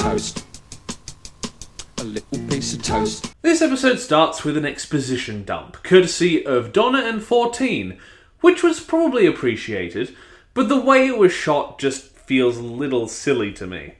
toast. A little piece of toast. This episode starts with an exposition dump, courtesy of Donna and 14, which was probably appreciated, but the way it was shot just feels a little silly to me.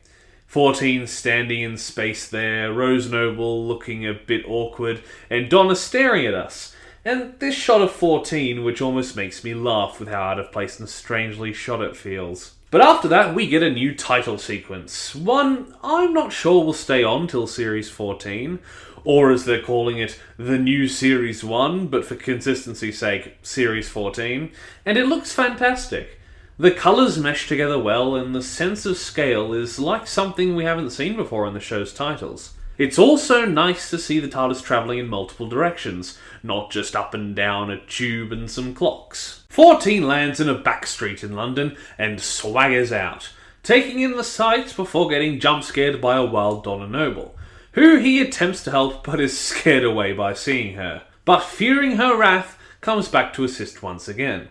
14 standing in space there, Rose Noble looking a bit awkward, and Donna staring at us. And this shot of 14, which almost makes me laugh with how out of place and strangely shot it feels. But after that, we get a new title sequence. One I'm not sure will stay on till Series 14, or as they're calling it, the new Series 1, but for consistency's sake, Series 14. And it looks fantastic. The colours mesh together well, and the sense of scale is like something we haven't seen before in the show's titles. It's also nice to see the TARDIS travelling in multiple directions, not just up and down a tube and some clocks. 14 lands in a back street in London and swaggers out, taking in the sights before getting jump-scared by a wild Donna Noble, who he attempts to help but is scared away by seeing her. But fearing her wrath, comes back to assist once again.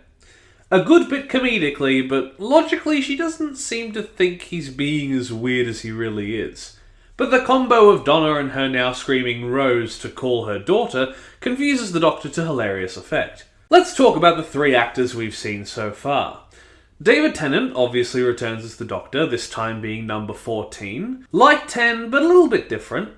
A good bit comedically, but logically she doesn't seem to think he's being as weird as he really is. But the combo of Donna and her now screaming Rose to call her daughter confuses the Doctor to hilarious effect. Let's talk about the three actors we've seen so far. David Tennant obviously returns as the Doctor, this time being number 14. Like 10, but a little bit different.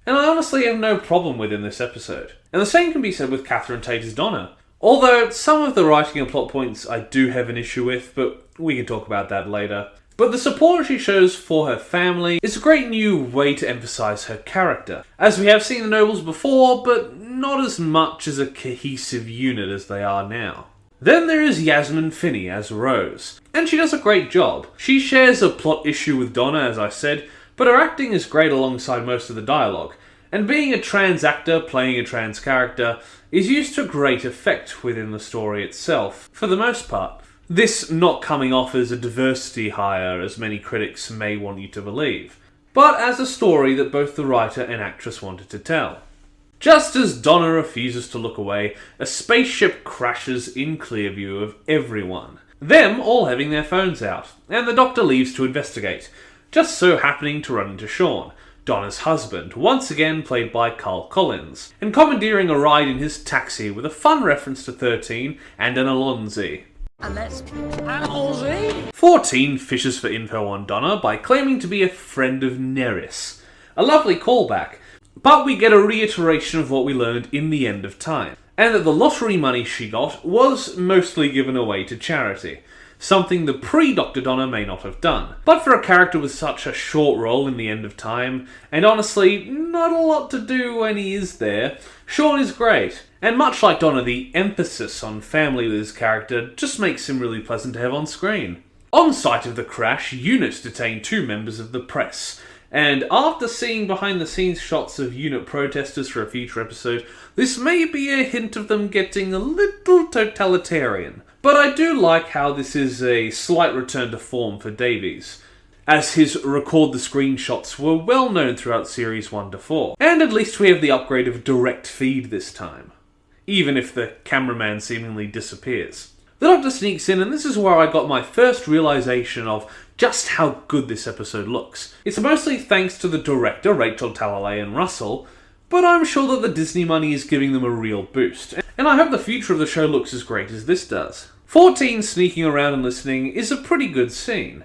And I honestly have no problem with in this episode. And the same can be said with Catherine Tate as Donna. Although some of the writing and plot points I do have an issue with, but we can talk about that later. But the support she shows for her family is a great new way to emphasise her character, as we have seen the Nobles before, but not as much as a cohesive unit as they are now. Then there is Yasmin Finney as Rose, and she does a great job. She shares a plot issue with Donna, as I said, but her acting is great alongside most of the dialogue, and being a trans actor playing a trans character is used to great effect within the story itself, for the most part. This not coming off as a diversity hire, as many critics may want you to believe, but as a story that both the writer and actress wanted to tell. Just as Donna refuses to look away, a spaceship crashes in clear view of everyone, them all having their phones out, and the Doctor leaves to investigate, just so happening to run into Sean, Donna's husband, once again played by Carl Collins, and commandeering a ride in his taxi with a fun reference to 13 and an Alonzi. And that's Alonzi. 14 fishes for info on Donna by claiming to be a friend of Neris. A lovely callback, but we get a reiteration of what we learned in The End of Time, and that the lottery money she got was mostly given away to charity. Something the pre-Dr. Donna may not have done. But for a character with such a short role in The End of Time, and honestly, not a lot to do when he is there, Sean is great. And much like Donna, the emphasis on family with his character just makes him really pleasant to have on screen. On sight of the crash, units detain two members of the press, and after seeing behind-the-scenes shots of unit protesters for a future episode, this may be a hint of them getting a little totalitarian. But I do like how this is a slight return to form for Davies, as his record the screenshots were well known throughout Series 1 to 4. And at least we have the upgrade of direct feed this time, even if the cameraman seemingly disappears. The Doctor sneaks in, and this is where I got my first realisation of just how good this episode looks. It's mostly thanks to the director, Rachel Talalay and Russell, but I'm sure that the Disney money is giving them a real boost, and I hope the future of the show looks as great as this does. 14 sneaking around and listening is a pretty good scene,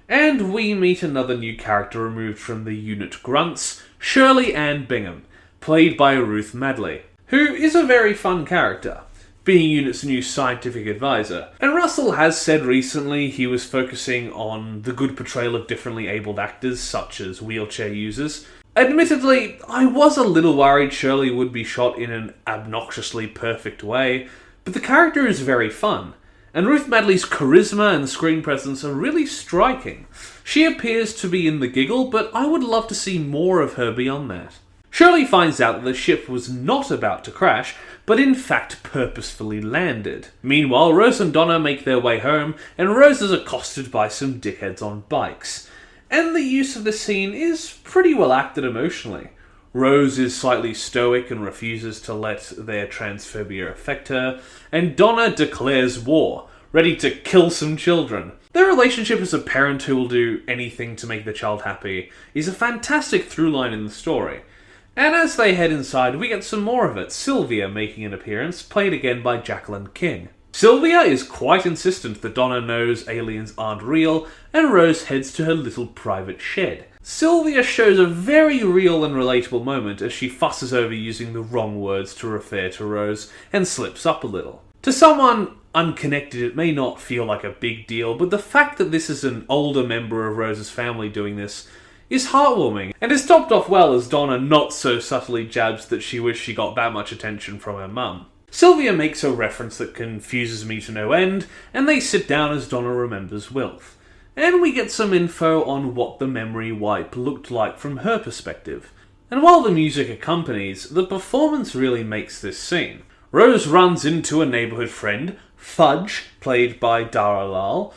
and we meet another new character removed from the unit grunts, Shirley Ann Bingham, played by Ruth Madeley, who is a very fun character, being Unit's new scientific advisor. And Russell has said recently he was focusing on the good portrayal of differently abled actors, such as wheelchair users. Admittedly, I was a little worried Shirley would be shot in an obnoxiously perfect way, but the character is very fun, and Ruth Madeley's charisma and screen presence are really striking. She appears to be in the Giggle, but I would love to see more of her beyond that. Shirley finds out that the ship was not about to crash, but in fact purposefully landed. Meanwhile, Rose and Donna make their way home, and Rose is accosted by some dickheads on bikes. And the use of the scene is pretty well acted emotionally. Rose is slightly stoic and refuses to let their transphobia affect her, and Donna declares war, ready to kill some children. Their relationship as a parent who will do anything to make the child happy is a fantastic through line in the story. And as they head inside, we get some more of it, Sylvia making an appearance, played again by Jacqueline King. Sylvia is quite insistent that Donna knows aliens aren't real, and Rose heads to her little private shed. Sylvia shows a very real and relatable moment as she fusses over using the wrong words to refer to Rose, and slips up a little. To someone unconnected, it may not feel like a big deal, but the fact that this is an older member of Rose's family doing this is heartwarming, and is topped off well as Donna not so subtly jabs that she wished she got that much attention from her mum. Sylvia makes a reference that confuses me to no end, and they sit down as Donna remembers Wilf. And we get some info on what the memory wipe looked like from her perspective. And while the music accompanies, the performance really makes this scene. Rose runs into a neighbourhood friend, Fudge, played by Dara Lal,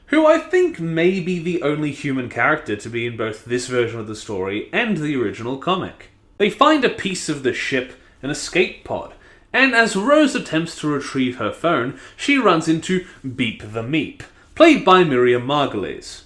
who I think may be the only human character to be in both this version of the story and the original comic. They find a piece of the ship, an escape pod, and as Rose attempts to retrieve her phone, she runs into Beep the Meep, played by Miriam Margolyes,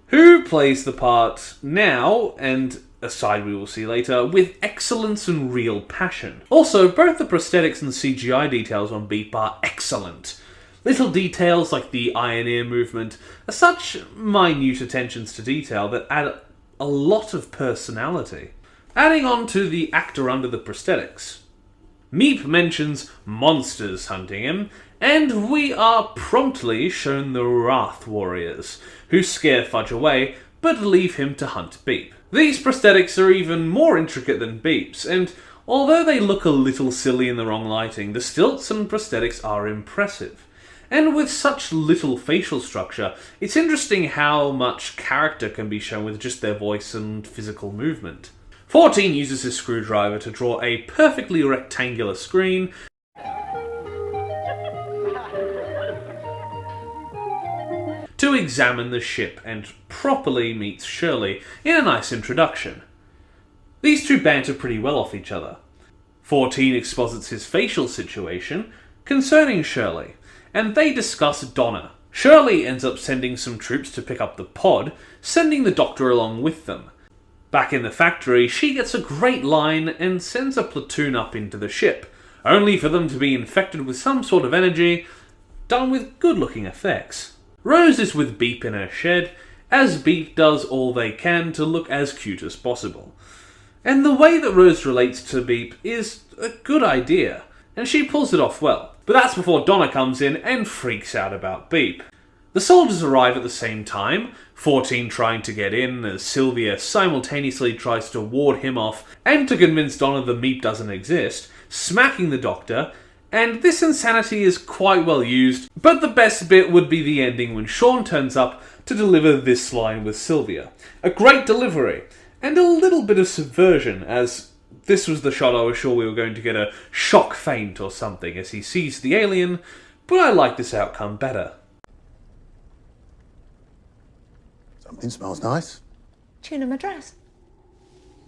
who plays the part now, and a side we will see later, with excellence and real passion. Also, both the prosthetics and CGI details on Beep are excellent. Little details like the iron ear movement are such minute attentions to detail that add a lot of personality. Adding on to the actor under the prosthetics. Meep mentions monsters hunting him, and we are promptly shown the Wrath Warriors, who scare Fudge away, but leave him to hunt Beep. These prosthetics are even more intricate than Beep's, and although they look a little silly in the wrong lighting, the stilts and prosthetics are impressive. And with such little facial structure, it's interesting how much character can be shown with just their voice and physical movement. 14 uses his screwdriver to draw a perfectly rectangular screen to examine the ship and properly meets Shirley in a nice introduction. These two banter pretty well off each other. 14 exposits his facial situation concerning Shirley, and they discuss Donna. Shirley ends up sending some troops to pick up the pod, sending the Doctor along with them. Back in the factory, she gets a great line and sends a platoon up into the ship, only for them to be infected with some sort of energy, done with good-looking effects. Rose is with Beep in her shed, as Beep does all they can to look as cute as possible. And the way that Rose relates to Beep is a good idea, and she pulls it off well. But that's before Donna comes in and freaks out about Beep. The soldiers arrive at the same time, 14 trying to get in as Sylvia simultaneously tries to ward him off and to convince Donna the Meep doesn't exist, smacking the Doctor, and this insanity is quite well used, but the best bit would be the ending when Sean turns up to deliver this line with Sylvia. A great delivery, and a little bit of subversion, as this was the shot I was sure we were going to get a shock faint or something as he sees the alien, but I like this outcome better. Something smells nice. Tuna Madras.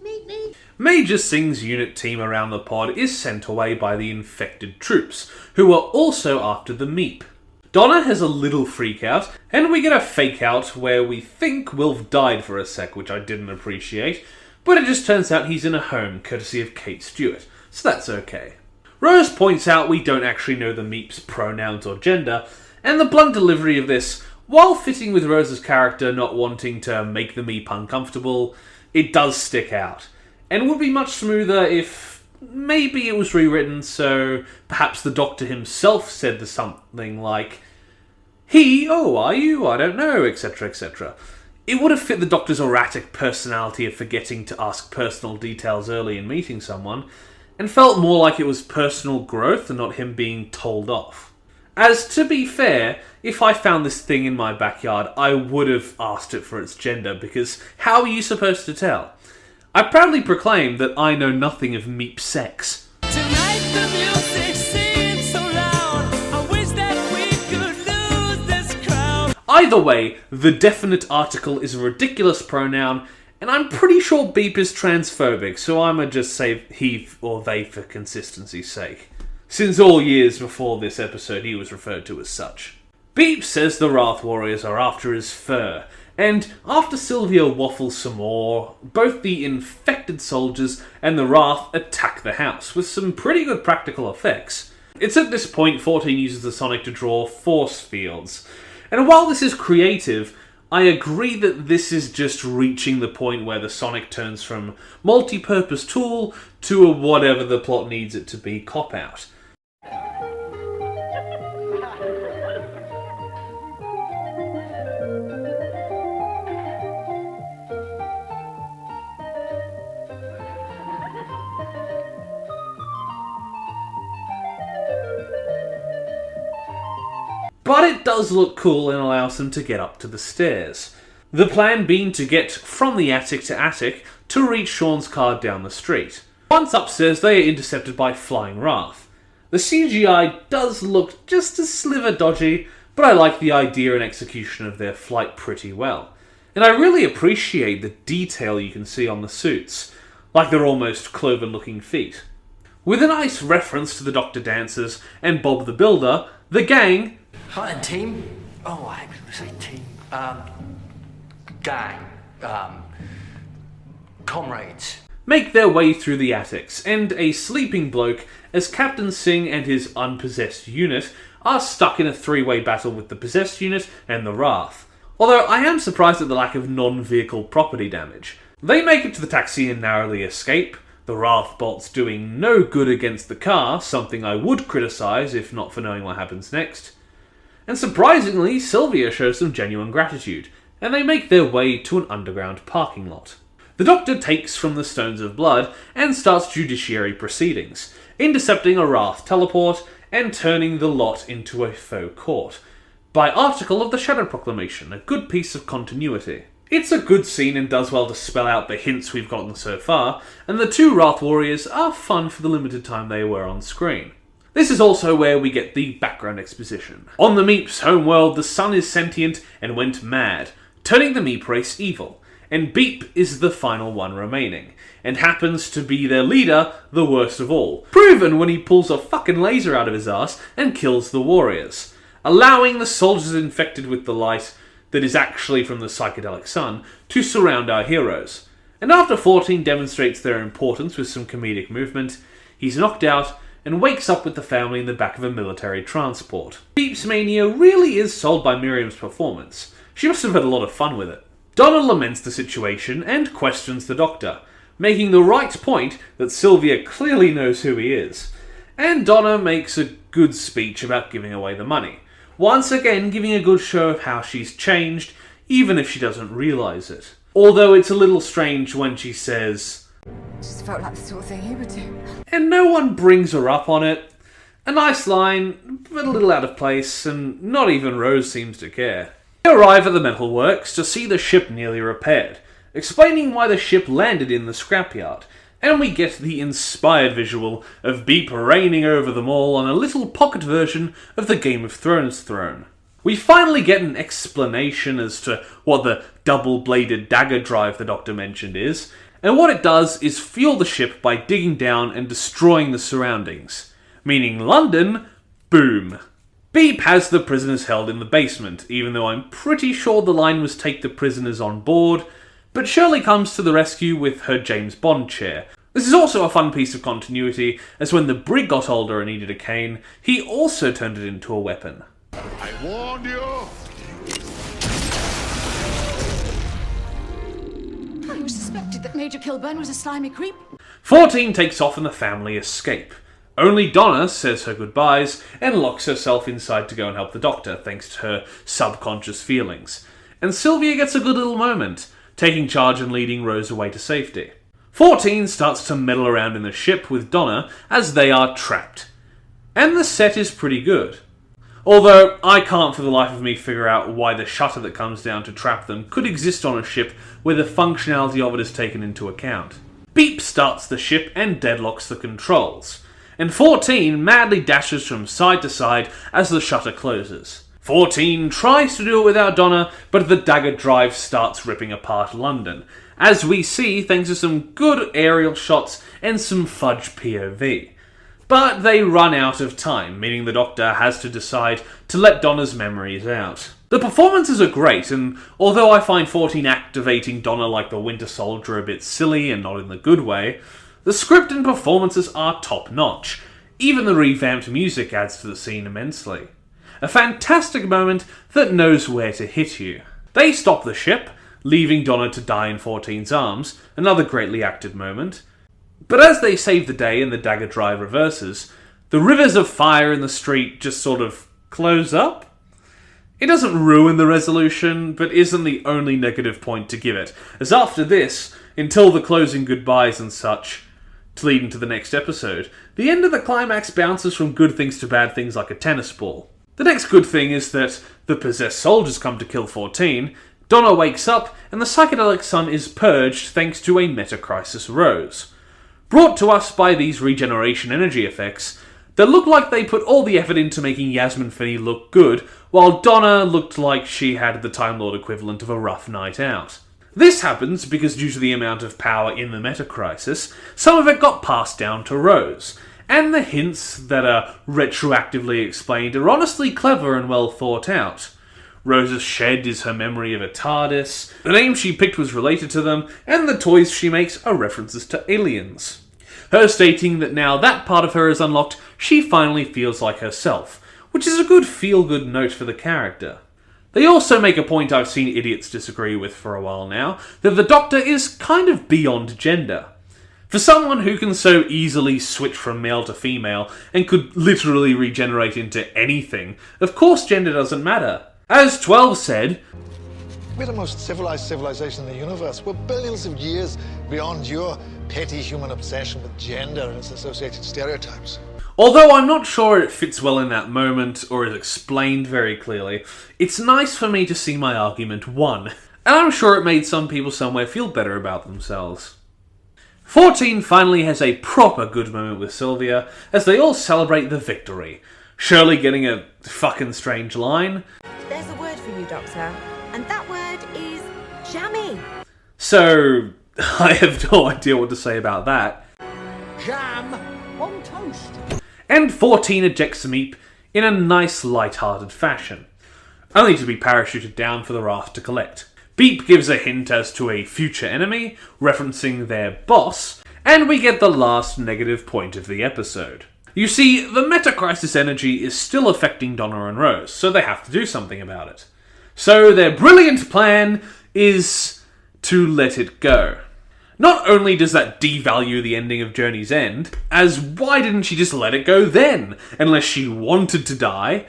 Meet me. Major Singh's unit team around the pod is sent away by the infected troops, who are also after the Meep. Donna has a little freak out, and we get a fake out where we think Wilf died for a sec, which I didn't appreciate, but it just turns out he's in a home, courtesy of Kate Stewart, so that's okay. Rose points out we don't actually know the Meep's pronouns or gender, and the blunt delivery of this, while fitting with Rose's character not wanting to make the Meep uncomfortable, it does stick out, and would be much smoother if maybe it was rewritten so perhaps the Doctor himself said something like, "He, oh, are you? I don't know," etc., etc. It would have fit the Doctor's erratic personality of forgetting to ask personal details early in meeting someone, and felt more like it was personal growth and not him being told off. As, to be fair, if I found this thing in my backyard, I would have asked it for its gender, because how are you supposed to tell? I proudly proclaim that I know nothing of Meep sex. Tonight the music seems so loud. I wish that we could lose this crowd. Either way, the definite article is a ridiculous pronoun, and I'm pretty sure Beep is transphobic, so I'ma just say he or they for consistency's sake. Since all years before this episode he was referred to as such. Beep says the Wrath Warriors are after his fur, and after Sylvia waffles some more, both the infected soldiers and the Wrath attack the house, with some pretty good practical effects. It's at this point 14 uses the Sonic to draw force fields, and while this is creative, I agree that this is just reaching the point where the Sonic turns from multi-purpose tool to a whatever the plot needs it to be cop-out. But it does look cool and allows them to get up to the stairs. The plan being to get from the attic to attic to reach Sean's car down the street. Once upstairs, they are intercepted by Flying Wrath. The CGI does look just a sliver dodgy, but I like the idea and execution of their flight pretty well. And I really appreciate the detail you can see on the suits, like they're almost cloven-looking feet. With a nice reference to the Doctor Dancers and Bob the Builder, the gang... Hi, team. Oh, I was going to say team. Gang. Comrades. make their way through the attics, and a sleeping bloke, as Captain Singh and his unpossessed unit are stuck in a three-way battle with the possessed unit and the Wrath. Although I am surprised at the lack of non-vehicle property damage. They make it to the taxi and narrowly escape, the Wrath bolts doing no good against the car, something I would criticise if not for knowing what happens next. And surprisingly, Sylvia shows some genuine gratitude, and they make their way to an underground parking lot. The Doctor takes from the Stones of Blood and starts judiciary proceedings, intercepting a Wrath teleport and turning the lot into a faux court, by article of the Shadow Proclamation, a good piece of continuity. It's a good scene and does well to spell out the hints we've gotten so far, and the two Wrath Warriors are fun for the limited time they were on screen. This is also where we get the background exposition. On the Meep's homeworld, the sun is sentient and went mad, turning the Meep race evil, and Beep is the final one remaining, and happens to be their leader, the worst of all, proven when he pulls a fucking laser out of his ass and kills the warriors, allowing the soldiers infected with the light that is actually from the psychedelic sun to surround our heroes. And after 14 demonstrates their importance with some comedic movement, he's knocked out and wakes up with the family in the back of a military transport. Beep's mania really is sold by Miriam's performance. She must have had a lot of fun with it. Donna laments the situation and questions the Doctor, making the right point that Sylvia clearly knows who he is. And Donna makes a good speech about giving away the money, once again giving a good show of how she's changed, even if she doesn't realise it. Although it's a little strange when she says, Just felt like the sort of thing he would do. and no one brings her up on it. A nice line, but a little out of place, and not even Rose seems to care. They arrive at the metalworks to see the ship nearly repaired, explaining why the ship landed in the scrapyard, and we get the inspired visual of Beep reigning over them all on a little pocket version of the Game of Thrones throne. We finally get an explanation as to what the double-bladed dagger drive the Doctor mentioned is, and what it does is fuel the ship by digging down and destroying the surroundings. Meaning London, boom. Beep has the prisoners held in the basement, even though I'm pretty sure the line was take the prisoners on board, but Shirley comes to the rescue with her James Bond chair. This is also a fun piece of continuity, as when the brig got older and needed a cane, he also turned it into a weapon. I warned you! I always suspected that Major Kilburn was a slimy creep. 14 takes off and the family escape. Only Donna says her goodbyes and locks herself inside to go and help the Doctor, thanks to her subconscious feelings. And Sylvia gets a good little moment, taking charge and leading Rose away to safety. 14 starts to meddle around in the ship with Donna as they are trapped. And the set is pretty good. Although I can't for the life of me figure out why the shutter that comes down to trap them could exist on a ship where the functionality of it is taken into account. Beep starts the ship and deadlocks the controls, and 14 madly dashes from side to side as the shutter closes. 14 tries to do it without Donna, but the dagger drive starts ripping apart London, as we see thanks to some good aerial shots and some fudge POV. But they run out of time, meaning the Doctor has to decide to let Donna's memories out. The performances are great, and although I find 14 activating Donna like the Winter Soldier a bit silly and not in the good way, the script and performances are top-notch. Even the revamped music adds to the scene immensely. A fantastic moment that knows where to hit you. They stop the ship, leaving Donna to die in 14's arms, another greatly acted moment. But as they save the day and the dagger drive reverses, the rivers of fire in the street just sort of close up. It doesn't ruin the resolution, but isn't the only negative point to give it, as after this, until the closing goodbyes and such, to lead into the next episode, the end of the climax bounces from good things to bad things like a tennis ball. The next good thing is that the possessed soldiers come to kill 14, Donna wakes up, and the psychedelic sun is purged thanks to a meta-crisis rose. Brought to us by these regeneration energy effects, that look like they put all the effort into making Yasmin Finney look good, while Donna looked like she had the Time Lord equivalent of a rough night out. This happens because due to the amount of power in the meta-crisis, some of it got passed down to Rose, and the hints that are retroactively explained are honestly clever and well thought out. Rose's shed is her memory of a TARDIS, the name she picked was related to them, and the toys she makes are references to aliens. Her stating that now that part of her is unlocked, she finally feels like herself, which is a good feel-good note for the character. They also make a point I've seen idiots disagree with for a while now, that the Doctor is kind of beyond gender. For someone who can so easily switch from male to female, and could literally regenerate into anything, of course gender doesn't matter. As 12 said, "We're the most civilized civilization in the universe. We're billions of years beyond your petty human obsession with gender and its associated stereotypes." although I'm not sure it fits well in that moment or is explained very clearly, it's nice for me to see my argument won, and I'm sure it made some people somewhere feel better about themselves. 14 finally has a proper good moment with Sylvia as they all celebrate the victory. Shirley getting a fucking strange line. There's a word for you, Doctor, and that word is jammy. So, I have no idea what to say about that. Jam on toast. And 14 ejects Meep in a nice light-hearted fashion, only to be parachuted down for the raft to collect. Beep gives a hint as to a future enemy, referencing their boss, and we get the last negative point of the episode. You see, the meta-crisis energy is still affecting Donna and Rose, so they have to do something about it. So their brilliant plan is to let it go. Not only does that devalue the ending of Journey's End, as why didn't she just let it go then, unless she wanted to die?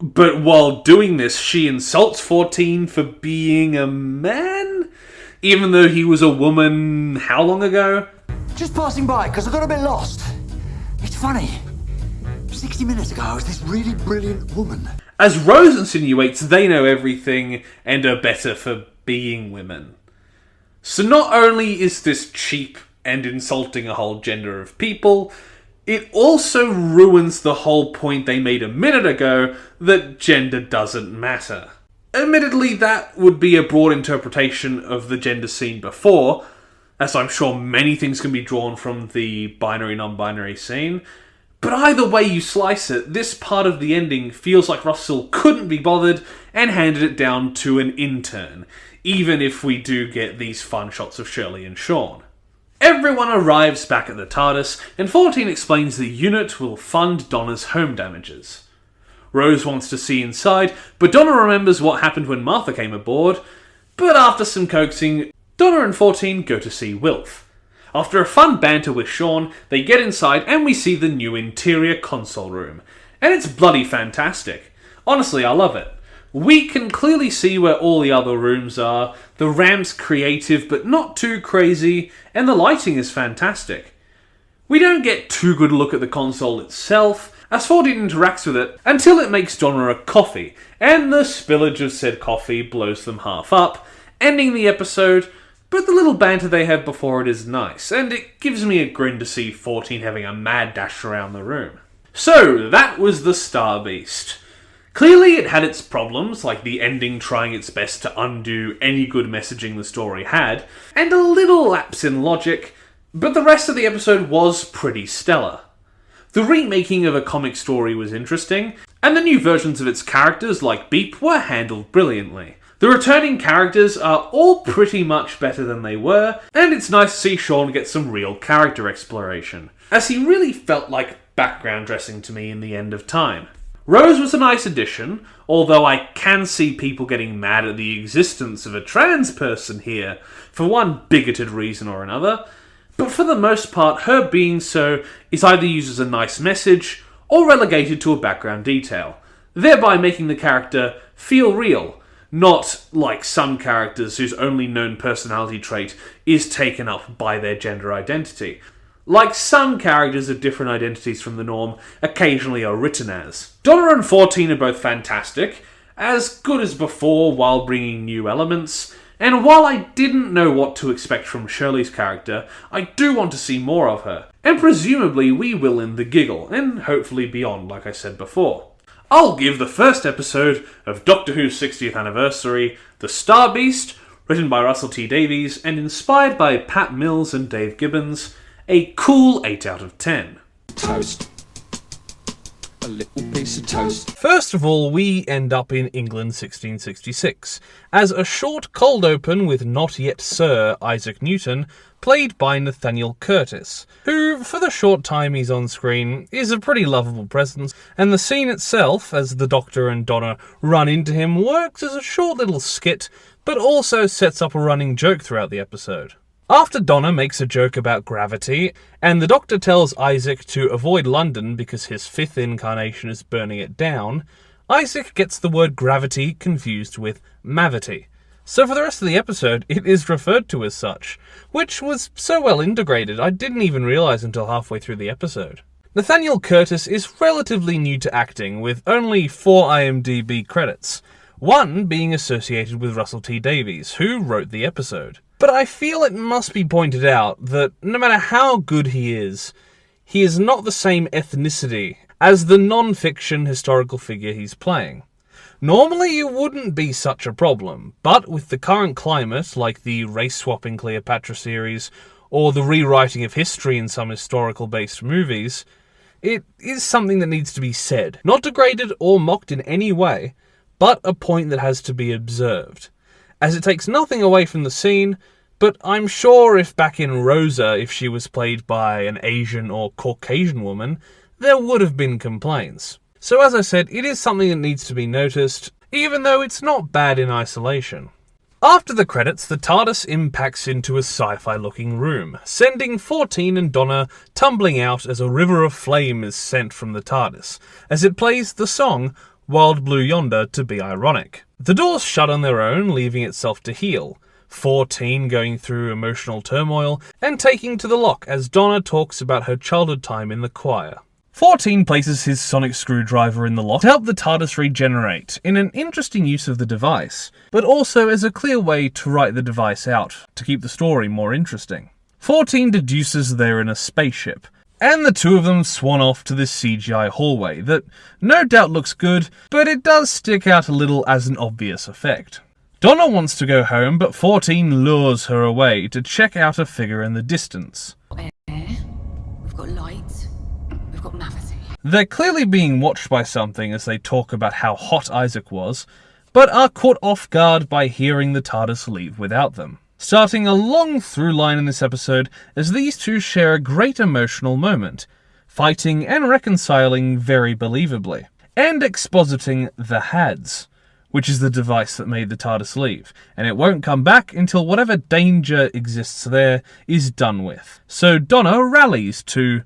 But while doing this, she insults 14 for being a man? Even though he was a woman how long ago? Just passing by, because I got a bit lost. It's funny. 60 minutes ago, I was this really brilliant woman. As Rose insinuates they know everything and are better for being women. So not only is this cheap and insulting a whole gender of people, it also ruins the whole point they made a minute ago that gender doesn't matter. Admittedly, that would be a broad interpretation of the gender scene before, as I'm sure many things can be drawn from the binary-non-binary scene, but either way you slice it, this part of the ending feels like Russell couldn't be bothered and handed it down to an intern, even if we do get these fun shots of Shirley and Sean. Everyone arrives back at the TARDIS, and 14 explains the unit will fund Donna's home damages. Rose wants to see inside, but Donna remembers what happened when Martha came aboard, but after some coaxing, Donna and 14 go to see Wilf. After a fun banter with Sean, they get inside and we see the new interior console room, and it's bloody fantastic. Honestly, I love it. We can clearly see where all the other rooms are, the ramp's creative but not too crazy, and the lighting is fantastic. We don't get too good a look at the console itself, as 14 interacts with it until it makes Donna a coffee, and the spillage of said coffee blows them half up, ending the episode, but the little banter they have before it is nice, and it gives me a grin to see 14 having a mad dash around the room. So, that was the Star Beast. Clearly it had its problems, like the ending trying its best to undo any good messaging the story had, and a little lapse in logic, but the rest of the episode was pretty stellar. The remaking of a comic story was interesting, and the new versions of its characters, like Beep, were handled brilliantly. The returning characters are all pretty much better than they were, and it's nice to see Sean get some real character exploration, as he really felt like background dressing to me in The End of Time. Rose was a nice addition, although I can see people getting mad at the existence of a trans person here, for one bigoted reason or another, but for the most part her being so is either used as a nice message, or relegated to a background detail, thereby making the character feel real, not like some characters whose only known personality trait is taken up by their gender identity. Like some characters of different identities from the norm occasionally are written as. Donna and 14 are both fantastic, as good as before while bringing new elements, and while I didn't know what to expect from Shirley's character, I do want to see more of her, and presumably we will in the Giggle, and hopefully beyond, like I said before. I'll give the first episode of Doctor Who's 60th anniversary, The Star Beast, written by Russell T Davies and inspired by Pat Mills and Dave Gibbons, a cool 8 out of 10. Toast. A little piece of toast. First of all, we end up in England 1666, as a short cold open with not yet Sir Isaac Newton, played by Nathaniel Curtis, who, for the short time he's on screen, is a pretty lovable presence, and the scene itself, as the Doctor and Donna run into him, works as a short little skit, but also sets up a running joke throughout the episode. After Donna makes a joke about gravity, and the Doctor tells Isaac to avoid London because his 5th incarnation is burning it down, Isaac gets the word gravity confused with mavity. So for the rest of the episode, it is referred to as such, which was so well integrated I didn't even realise until halfway through the episode. Nathaniel Curtis is relatively new to acting, with only 4 IMDb credits, one being associated with Russell T Davies, who wrote the episode. But I feel it must be pointed out that no matter how good he is not the same ethnicity as the non-fiction historical figure he's playing. Normally it wouldn't be such a problem, but with the current climate, like the race-swapping Cleopatra series, or the rewriting of history in some historical-based movies, it is something that needs to be said. Not degraded or mocked in any way, but a point that has to be observed, as it takes nothing away from the scene, but I'm sure if back in Rosa, if she was played by an Asian or Caucasian woman, there would have been complaints. So as I said, it is something that needs to be noticed, even though it's not bad in isolation. After the credits, the TARDIS impacts into a sci-fi looking room, sending 14 and Donna tumbling out as a river of flame is sent from the TARDIS, as it plays the song Wild Blue Yonder to be ironic. The doors shut on their own, leaving itself to heal, 14 going through emotional turmoil and taking to the lock as Donna talks about her childhood time in the choir. 14 places his sonic screwdriver in the lock to help the TARDIS regenerate, in an interesting use of the device, but also as a clear way to write the device out, to keep the story more interesting. 14 deduces they're in a spaceship, and the two of them swan off to this CGI hallway that no doubt looks good, but it does stick out a little as an obvious effect. Donna wants to go home, but 14 lures her away to check out a figure in the distance. We've got lights. We've got mavity. They're clearly being watched by something as they talk about how hot Isaac was, but are caught off guard by hearing the TARDIS leave without them. Starting a long through line in this episode as these two share a great emotional moment, fighting and reconciling very believably, and expositing the HADS, which is the device that made the TARDIS leave, and it won't come back until whatever danger exists there is done with. So Donna rallies to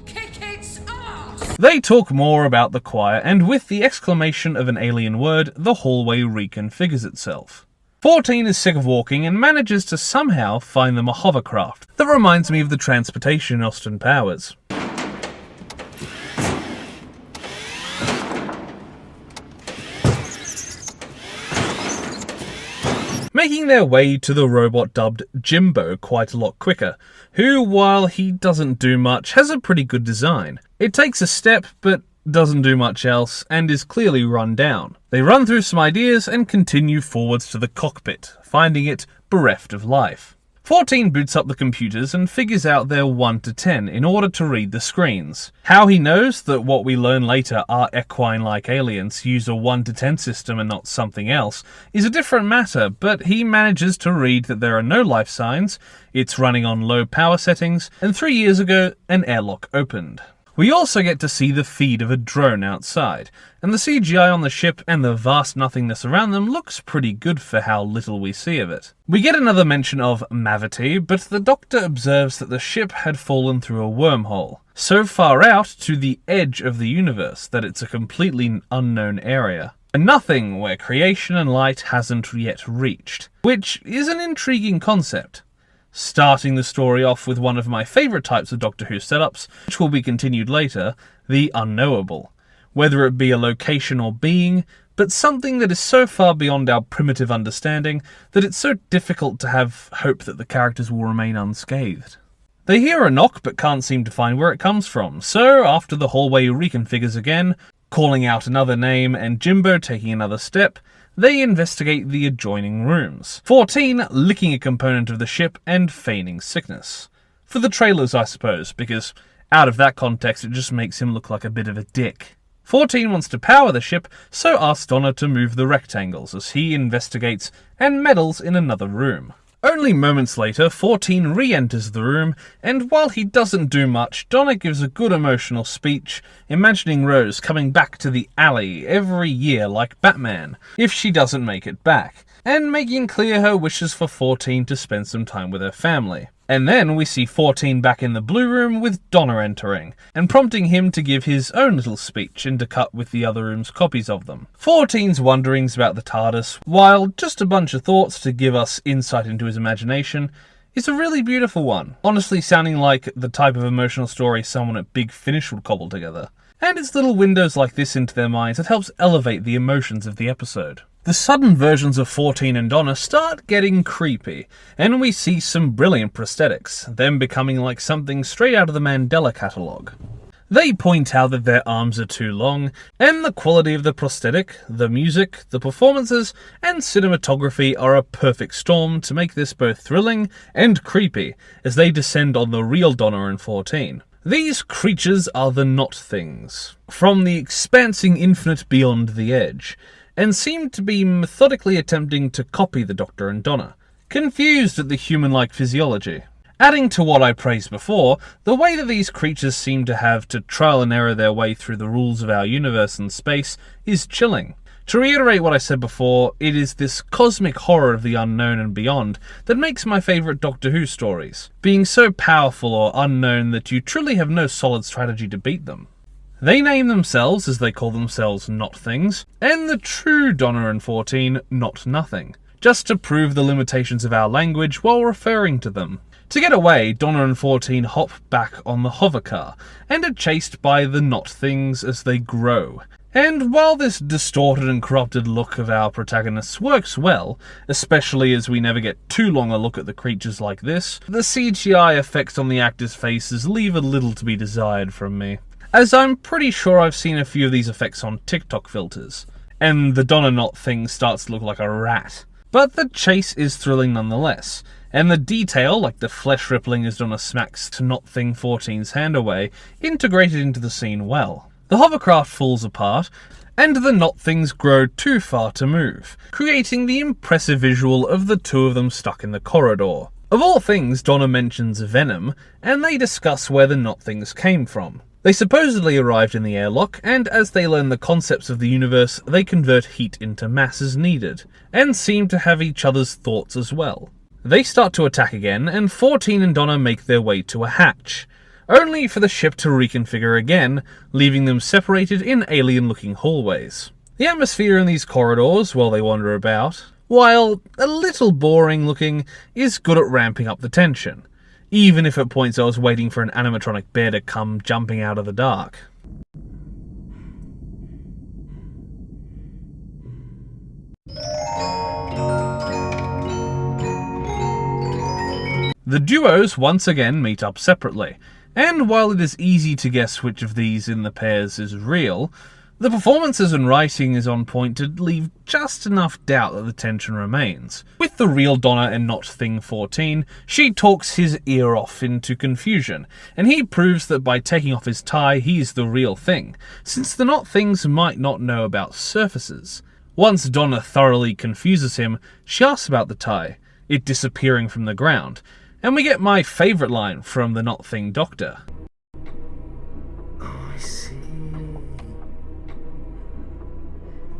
Kick its ass! They talk more about the choir, and with the exclamation of an alien word, the hallway reconfigures itself. 14 is sick of walking and manages to somehow find them a hovercraft that reminds me of the transportation in Austin Powers. Making their way to the robot dubbed Jimbo quite a lot quicker, who, while he doesn't do much, has a pretty good design. It takes a step, but doesn't do much else, and is clearly run down. They run through some ideas and continue forwards to the cockpit, finding it bereft of life. 14 boots up the computers and figures out they're 1 to 10 in order to read the screens. How he knows that what we learn later are equine-like aliens use a 1 to 10 system and not something else is a different matter, but he manages to read that there are no life signs, it's running on low power settings, and 3 years ago an airlock opened. We also get to see the feed of a drone outside, and the CGI on the ship and the vast nothingness around them looks pretty good for how little we see of it. We get another mention of Mavity, but the Doctor observes that the ship had fallen through a wormhole, so far out to the edge of the universe that it's a completely unknown area. A nothing where creation and light hasn't yet reached, which is an intriguing concept. Starting the story off with one of my favourite types of Doctor Who setups, which will be continued later, the unknowable. Whether it be a location or being, but something that is so far beyond our primitive understanding that it's so difficult to have hope that the characters will remain unscathed. They hear a knock but can't seem to find where it comes from, so after the hallway reconfigures again, calling out another name and Jimbo taking another step, they investigate the adjoining rooms. 14 licking a component of the ship and feigning sickness. For the trailers, I suppose, because out of that context it just makes him look like a bit of a dick. 14 wants to power the ship, so asks Donna to move the rectangles as he investigates and meddles in another room. Only moments later, 14 re-enters the room, and while he doesn't do much, Donna gives a good emotional speech, imagining Rose coming back to the alley every year like Batman, if she doesn't make it back, and making clear her wishes for 14 to spend some time with her family. And then we see 14 back in the blue room with Donna entering, and prompting him to give his own little speech intercut with the other room's copies of them. 14's wonderings about the TARDIS, while just a bunch of thoughts to give us insight into his imagination, is a really beautiful one, honestly sounding like the type of emotional story someone at Big Finish would cobble together. And it's little windows like this into their minds that helps elevate the emotions of the episode. The sudden versions of 14 and Donna start getting creepy, and we see some brilliant prosthetics, them becoming like something straight out of the Mandela catalogue. They point out that their arms are too long, and the quality of the prosthetic, the music, the performances, and cinematography are a perfect storm to make this both thrilling and creepy as they descend on the real Donna and 14. These creatures are the Not Things, from the expansing infinite beyond the edge, and seem to be methodically attempting to copy the Doctor and Donna, confused at the human-like physiology. Adding to what I praised before, the way that these creatures seem to have to trial and error their way through the rules of our universe and space is chilling. To reiterate what I said before, it is this cosmic horror of the unknown and beyond that makes my favourite Doctor Who stories, being so powerful or unknown that you truly have no solid strategy to beat them. They name themselves, as they call themselves, Not Things, and the true Donna and 14, Not Nothing, just to prove the limitations of our language while referring to them. To get away, Donna and 14 hop back on the hovercar, and are chased by the Not Things as they grow. And while this distorted and corrupted look of our protagonists works well, especially as we never get too long a look at the creatures like this, the CGI effects on the actors' faces leave a little to be desired from me, as I'm pretty sure I've seen a few of these effects on TikTok filters, and the Donna Not Thing starts to look like a rat. But the chase is thrilling nonetheless, and the detail, like the flesh rippling as Donna smacks to Not Thing 14's hand away, integrated into the scene well. The hovercraft falls apart, and the Not Things grow too far to move, creating the impressive visual of the two of them stuck in the corridor. Of all things, Donna mentions venom, and they discuss where the Not Things came from. They supposedly arrived in the airlock, and as they learn the concepts of the universe, they convert heat into mass as needed, and seem to have each other's thoughts as well. They start to attack again, and 14 and Donna make their way to a hatch, only for the ship to reconfigure again, leaving them separated in alien-looking hallways. The atmosphere in these corridors, while they wander about, while a little boring looking, is good at ramping up the tension, even if at points I was waiting for an animatronic bear to come jumping out of the dark. The duos once again meet up separately, and while it is easy to guess which of these in the pairs is real, The performances and writing is on point to leave just enough doubt that the tension remains. With the real Donna and not Thing 14, she talks his ear off into confusion, and he proves that by taking off his tie he's the real thing, since the not things might not know about surfaces. Once Donna thoroughly confuses him, she asks about the tie, it disappearing from the ground, and we get my favourite line from the not thing doctor. Oh, I see.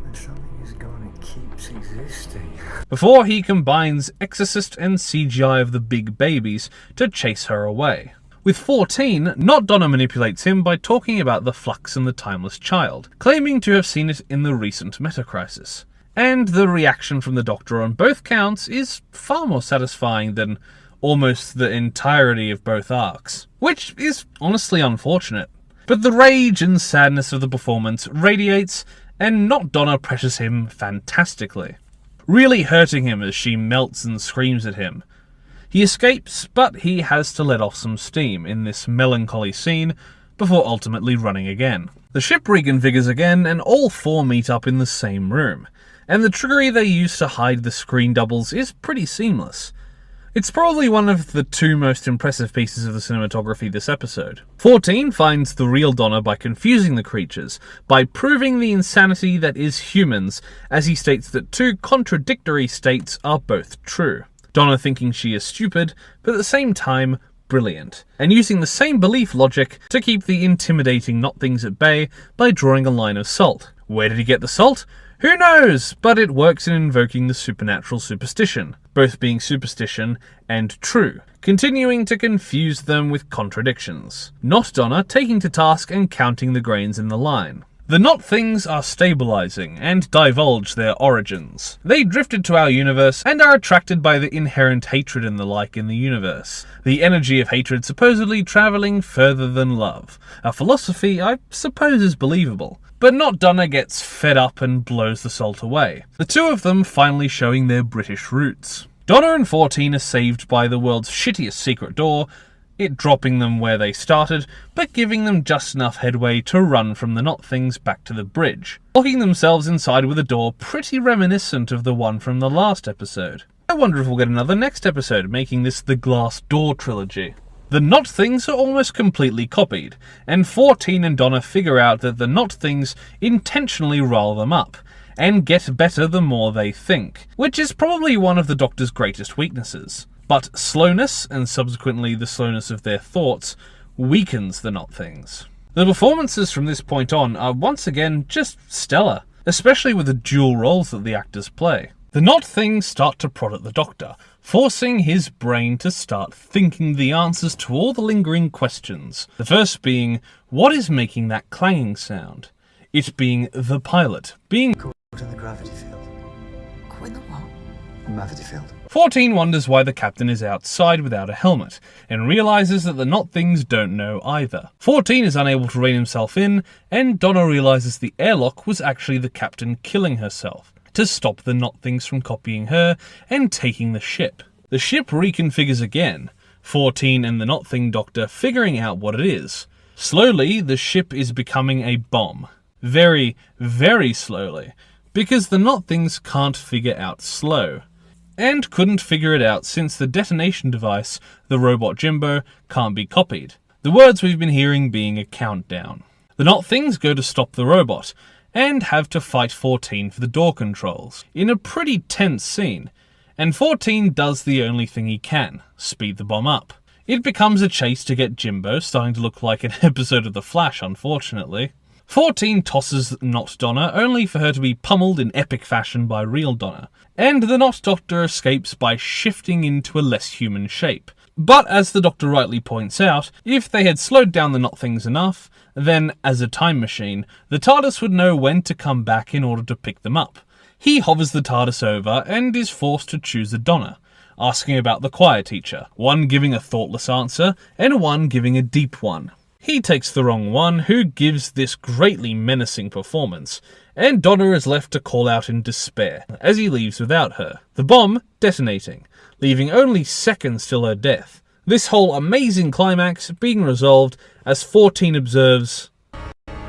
And something is gone and keeps existing. Before he combines Exorcist and CGI of the big babies to chase her away. With 14, Not Donna manipulates him by talking about the flux and the timeless child, claiming to have seen it in the recent meta-crisis. And the reaction from the Doctor on both counts is far more satisfying than almost the entirety of both arcs, which is honestly unfortunate. But the rage and sadness of the performance radiates, and Not Donna pressures him fantastically, really hurting him as she melts and screams at him. He escapes, but he has to let off some steam in this melancholy scene before ultimately running again. The ship reconfigures again, and all four meet up in the same room, and the trickery they use to hide the screen doubles is pretty seamless. It's probably one of the two most impressive pieces of the cinematography this episode. 14 finds the real Donna by confusing the creatures, by proving the insanity that is humans, as he states that two contradictory states are both true. Donna thinking she is stupid, but at the same time, brilliant, and using the same belief logic to keep the intimidating not things at bay by drawing a line of salt. Where did he get the salt? Who knows, but it works in invoking the supernatural superstition, both being superstition and true, continuing to confuse them with contradictions. Not Donna taking to task and counting the grains in the line. The not things are stabilizing and divulge their origins. They drifted to our universe and are attracted by the inherent hatred and the like in the universe. The energy of hatred supposedly travelling further than love. A philosophy I suppose is believable. But Not Donna gets fed up and blows the salt away. The two of them finally showing their British roots. Donna and 14 are saved by the world's shittiest secret door, it dropping them where they started, but giving them just enough headway to run from the not things back to the bridge, locking themselves inside with a door pretty reminiscent of the one from the last episode. I wonder if we'll get another next episode, making this the Glass Door trilogy. The not things are almost completely copied, and 14 and Donna figure out that the not things intentionally rile them up, and get better the more they think, which is probably one of the Doctor's greatest weaknesses. But slowness, and subsequently the slowness of their thoughts, weakens the not things. The performances from this point on are once again just stellar, especially with the dual roles that the actors play. The not things start to prod at the Doctor, forcing his brain to start thinking the answers to all the lingering questions. The first being, what is making that clanging sound? It being the pilot, being Caught in the gravity field. Caught in the what? Gravity field. 14 wonders why the captain is outside without a helmet, and realises that the not things don't know either. 14 is unable to rein himself in, and Donna realises the airlock was actually the captain killing herself, to stop the not things from copying her and taking the ship. The ship reconfigures again, 14 and the not thing Doctor figuring out what it is. Slowly, the ship is becoming a bomb. Very, very slowly, because the not things can't figure out slow. And couldn't figure it out since the detonation device, the robot Jimbo, can't be copied. The words we've been hearing being a countdown. The not things go to stop the robot, and have to fight 14 for the door controls, in a pretty tense scene, and 14 does the only thing he can, speed the bomb up. It becomes a chase to get Jimbo, starting to look like an episode of The Flash, unfortunately. 14 tosses Not Donna, only for her to be pummeled in epic fashion by real Donna, and the Not Doctor escapes by shifting into a less human shape. But as the Doctor rightly points out, if they had slowed down the Not Things enough, then, as a time machine, the TARDIS would know when to come back in order to pick them up. He hovers the TARDIS over and is forced to choose a Donna, asking about the choir teacher, one giving a thoughtless answer, and one giving a deep one. He takes the wrong one, who gives this greatly menacing performance, and Donna is left to call out in despair, as he leaves without her, the bomb detonating, leaving only seconds till her death. This whole amazing climax being resolved as 14 observes,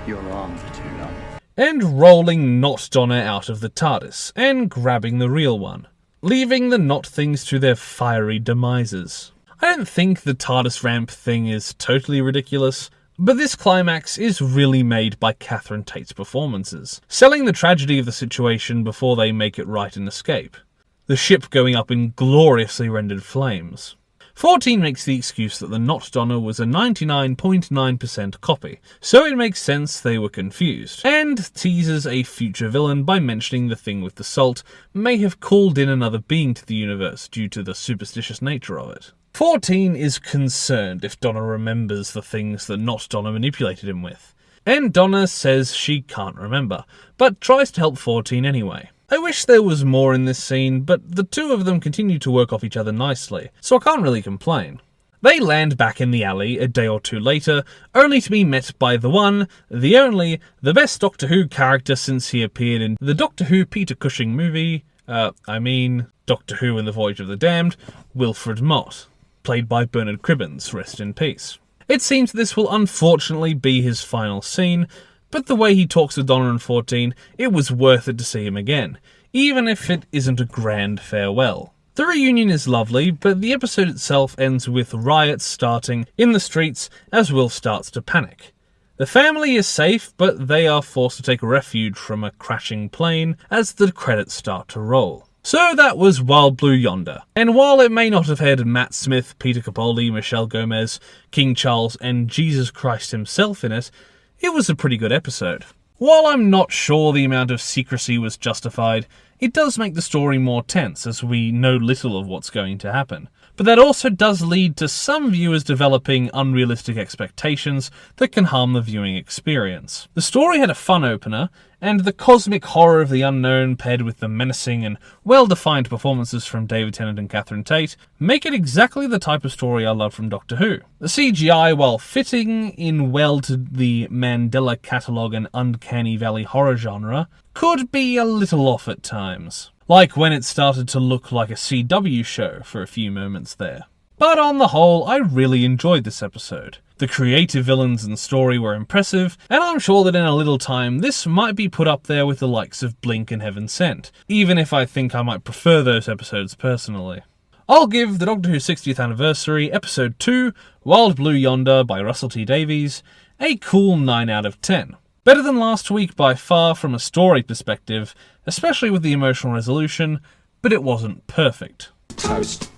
Your arms are too long. and rolling Not Donna out of the TARDIS and grabbing the real one, leaving the Not things to their fiery demises. I don't think the TARDIS ramp thing is totally ridiculous, but this climax is really made by Catherine Tate's performances, selling the tragedy of the situation before they make it right and escape. The ship going up in gloriously rendered flames. 14 makes the excuse that the Not Donna was a 99.9% copy, so it makes sense they were confused, and teases a future villain by mentioning the thing with the salt may have called in another being to the universe due to the superstitious nature of it. 14 is concerned if Donna remembers the things that Not Donna manipulated him with, and Donna says she can't remember, but tries to help 14 anyway. I wish there was more in this scene, but the two of them continue to work off each other nicely, so I can't really complain. They land back in the alley a day or two later, only to be met by the one, the only, the best Doctor Who character since he appeared in the Doctor Who Peter Cushing movie, Doctor Who and the Voyage of the Damned, Wilfred Mott, played by Bernard Cribbins, rest in peace. It seems this will unfortunately be his final scene, but the way he talks to Donna and 14, it was worth it to see him again, even if it isn't a grand farewell. The reunion is lovely, but the episode itself ends with riots starting in the streets as Will starts to panic. The family is safe, but they are forced to take refuge from a crashing plane as the credits start to roll. So that was Wild Blue Yonder, and while it may not have had Matt Smith, Peter Capaldi, Michelle Gomez, King Charles and Jesus Christ himself in it, it was a pretty good episode. While I'm not sure the amount of secrecy was justified, it does make the story more tense as we know little of what's going to happen. But that also does lead to some viewers developing unrealistic expectations that can harm the viewing experience. The story had a fun opener, and the cosmic horror of the unknown paired with the menacing and well-defined performances from David Tennant and Catherine Tate make it exactly the type of story I love from Doctor Who. The CGI, while fitting in well to the Mandela catalogue and uncanny valley horror genre, could be a little off at times. Like when it started to look like a CW show for a few moments there. But on the whole, I really enjoyed this episode. The creative villains and story were impressive, and I'm sure that in a little time this might be put up there with the likes of Blink and Heaven Sent, even if I think I might prefer those episodes personally. I'll give the Doctor Who 60th Anniversary, Episode 2, Wild Blue Yonder by Russell T Davies, a cool 9 out of 10. Better than last week by far from a story perspective, especially with the emotional resolution, but it wasn't perfect. Toast.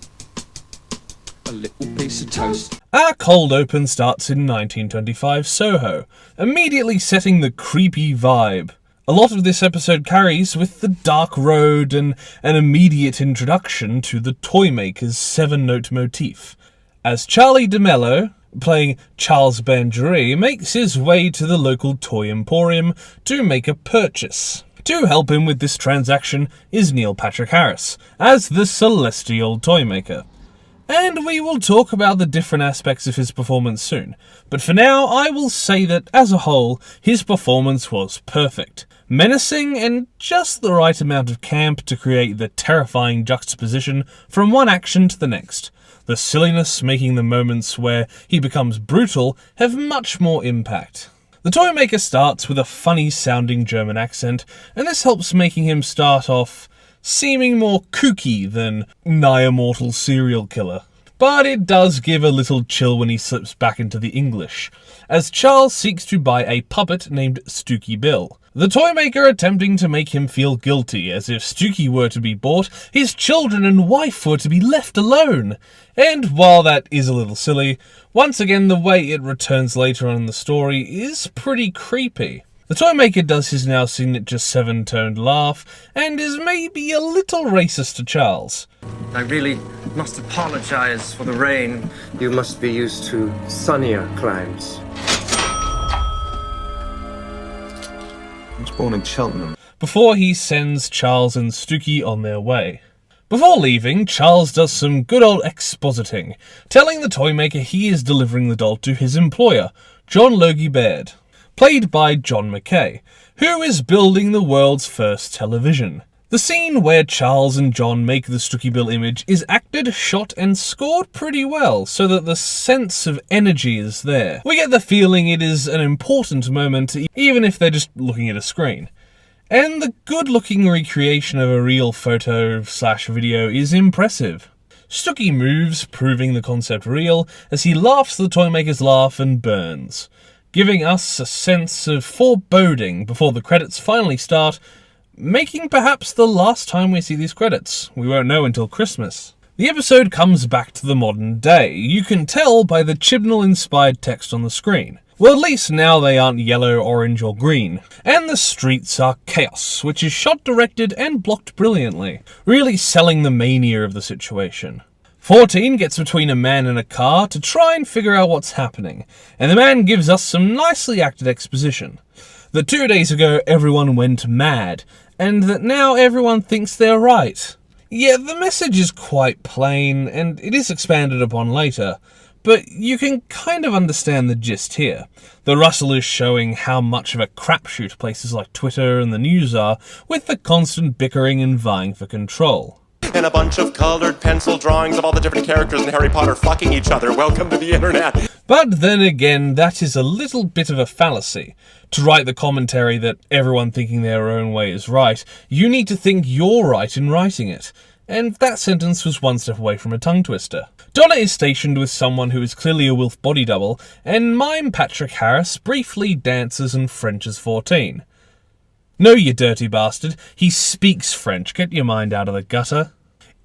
A little piece of toast. Our cold open starts in 1925 Soho, immediately setting the creepy vibe. A lot of this episode carries with the dark road and an immediate introduction to the Toymaker's 7-note motif, as Charlie DeMello, playing Charles Bangery, makes his way to the local toy emporium to make a purchase. To help him with this transaction is Neil Patrick Harris, as the Celestial Toymaker. And we will talk about the different aspects of his performance soon, but for now I will say that, as a whole, his performance was perfect. Menacing and just the right amount of camp to create the terrifying juxtaposition from one action to the next. The silliness making the moments where he becomes brutal have much more impact. The Toymaker starts with a funny sounding German accent, and this helps making him start off seeming more kooky than nigh immortal serial killer. But it does give a little chill when he slips back into the English, as Charles seeks to buy a puppet named Stooky Bill. The Toymaker attempting to make him feel guilty, as if Stooky were to be bought, his children and wife were to be left alone. And while that is a little silly, once again the way it returns later on in the story is pretty creepy. The Toymaker does his now signature 7-toned laugh, and is maybe a little racist to Charles. I really must apologize for the rain. You must be used to sunnier climes. I was born in Cheltenham. Before he sends Charles and Stooky on their way. Before leaving, Charles does some good old expositing, telling the Toymaker he is delivering the doll to his employer, John Logie Baird, played by John McKay, who is building the world's first television. The scene where Charles and John make the Stooky Bill image is acted, shot, and scored pretty well, so that the sense of energy is there. We get the feeling it is an important moment, even if they're just looking at a screen. And the good-looking recreation of a real photo/video is impressive. Stooky moves, proving the concept real, as he laughs the Toymaker's laugh and burns, giving us a sense of foreboding before the credits finally start, making perhaps the last time we see these credits. We won't know until Christmas. The episode comes back to the modern day. You can tell by the Chibnall-inspired text on the screen. Well, at least now they aren't yellow, orange, or green. And the streets are chaos, which is shot, directed, and blocked brilliantly, really selling the mania of the situation. 14 gets between a man and a car to try and figure out what's happening, and the man gives us some nicely acted exposition. That 2 days ago everyone went mad, and that now everyone thinks they're right. Yeah, the message is quite plain, and it is expanded upon later, but you can kind of understand the gist here. The rustle is showing how much of a crapshoot places like Twitter and the news are, with the constant bickering and vying for control. And a bunch of colored pencil drawings of all the different characters in Harry Potter fucking each other. Welcome to the internet. But then again, that is a little bit of a fallacy. To write the commentary that everyone thinking their own way is right, you need to think you're right in writing it. And that sentence was one step away from a tongue twister. Donna is stationed with someone who is clearly a Wilf body double, and mime Patrick Harris briefly dances and Frenches 14. No, you dirty bastard, he speaks French, get your mind out of the gutter.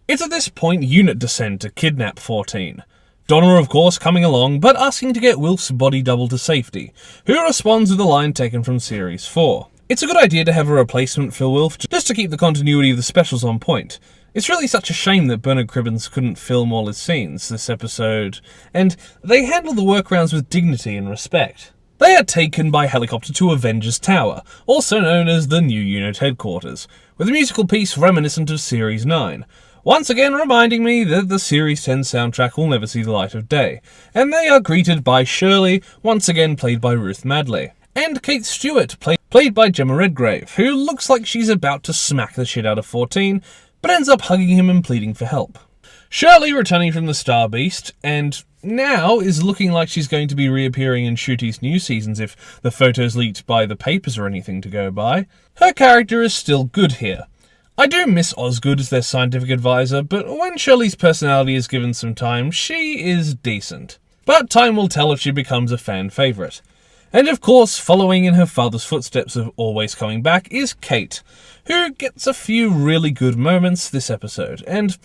It's at this point unit descend to kidnap 14. Donna, of course, coming along, but asking to get Wilf's body double to safety, who responds with a line taken from Series 4. It's a good idea to have a replacement for Wilf, just to keep the continuity of the specials on point. It's really such a shame that Bernard Cribbins couldn't film all his scenes this episode, and they handle the workarounds with dignity and respect. They are taken by helicopter to Avengers Tower, also known as the new unit headquarters, with a musical piece reminiscent of Series 9, once again reminding me that the Series 10 soundtrack will never see the light of day, and they are greeted by Shirley, once again played by Ruth Madley, and Kate Stewart, played by Gemma Redgrave, who looks like she's about to smack the shit out of 14, but ends up hugging him and pleading for help. Shirley returning from the Star Beast, and now is looking like she's going to be reappearing in Shooty's new seasons if the photos leaked by the papers are anything to go by. Her character is still good here. I do miss Osgood as their scientific advisor, but when Shirley's personality is given some time, she is decent. But time will tell if she becomes a fan favourite. And of course, following in her father's footsteps of always coming back is Kate, who gets a few really good moments this episode, and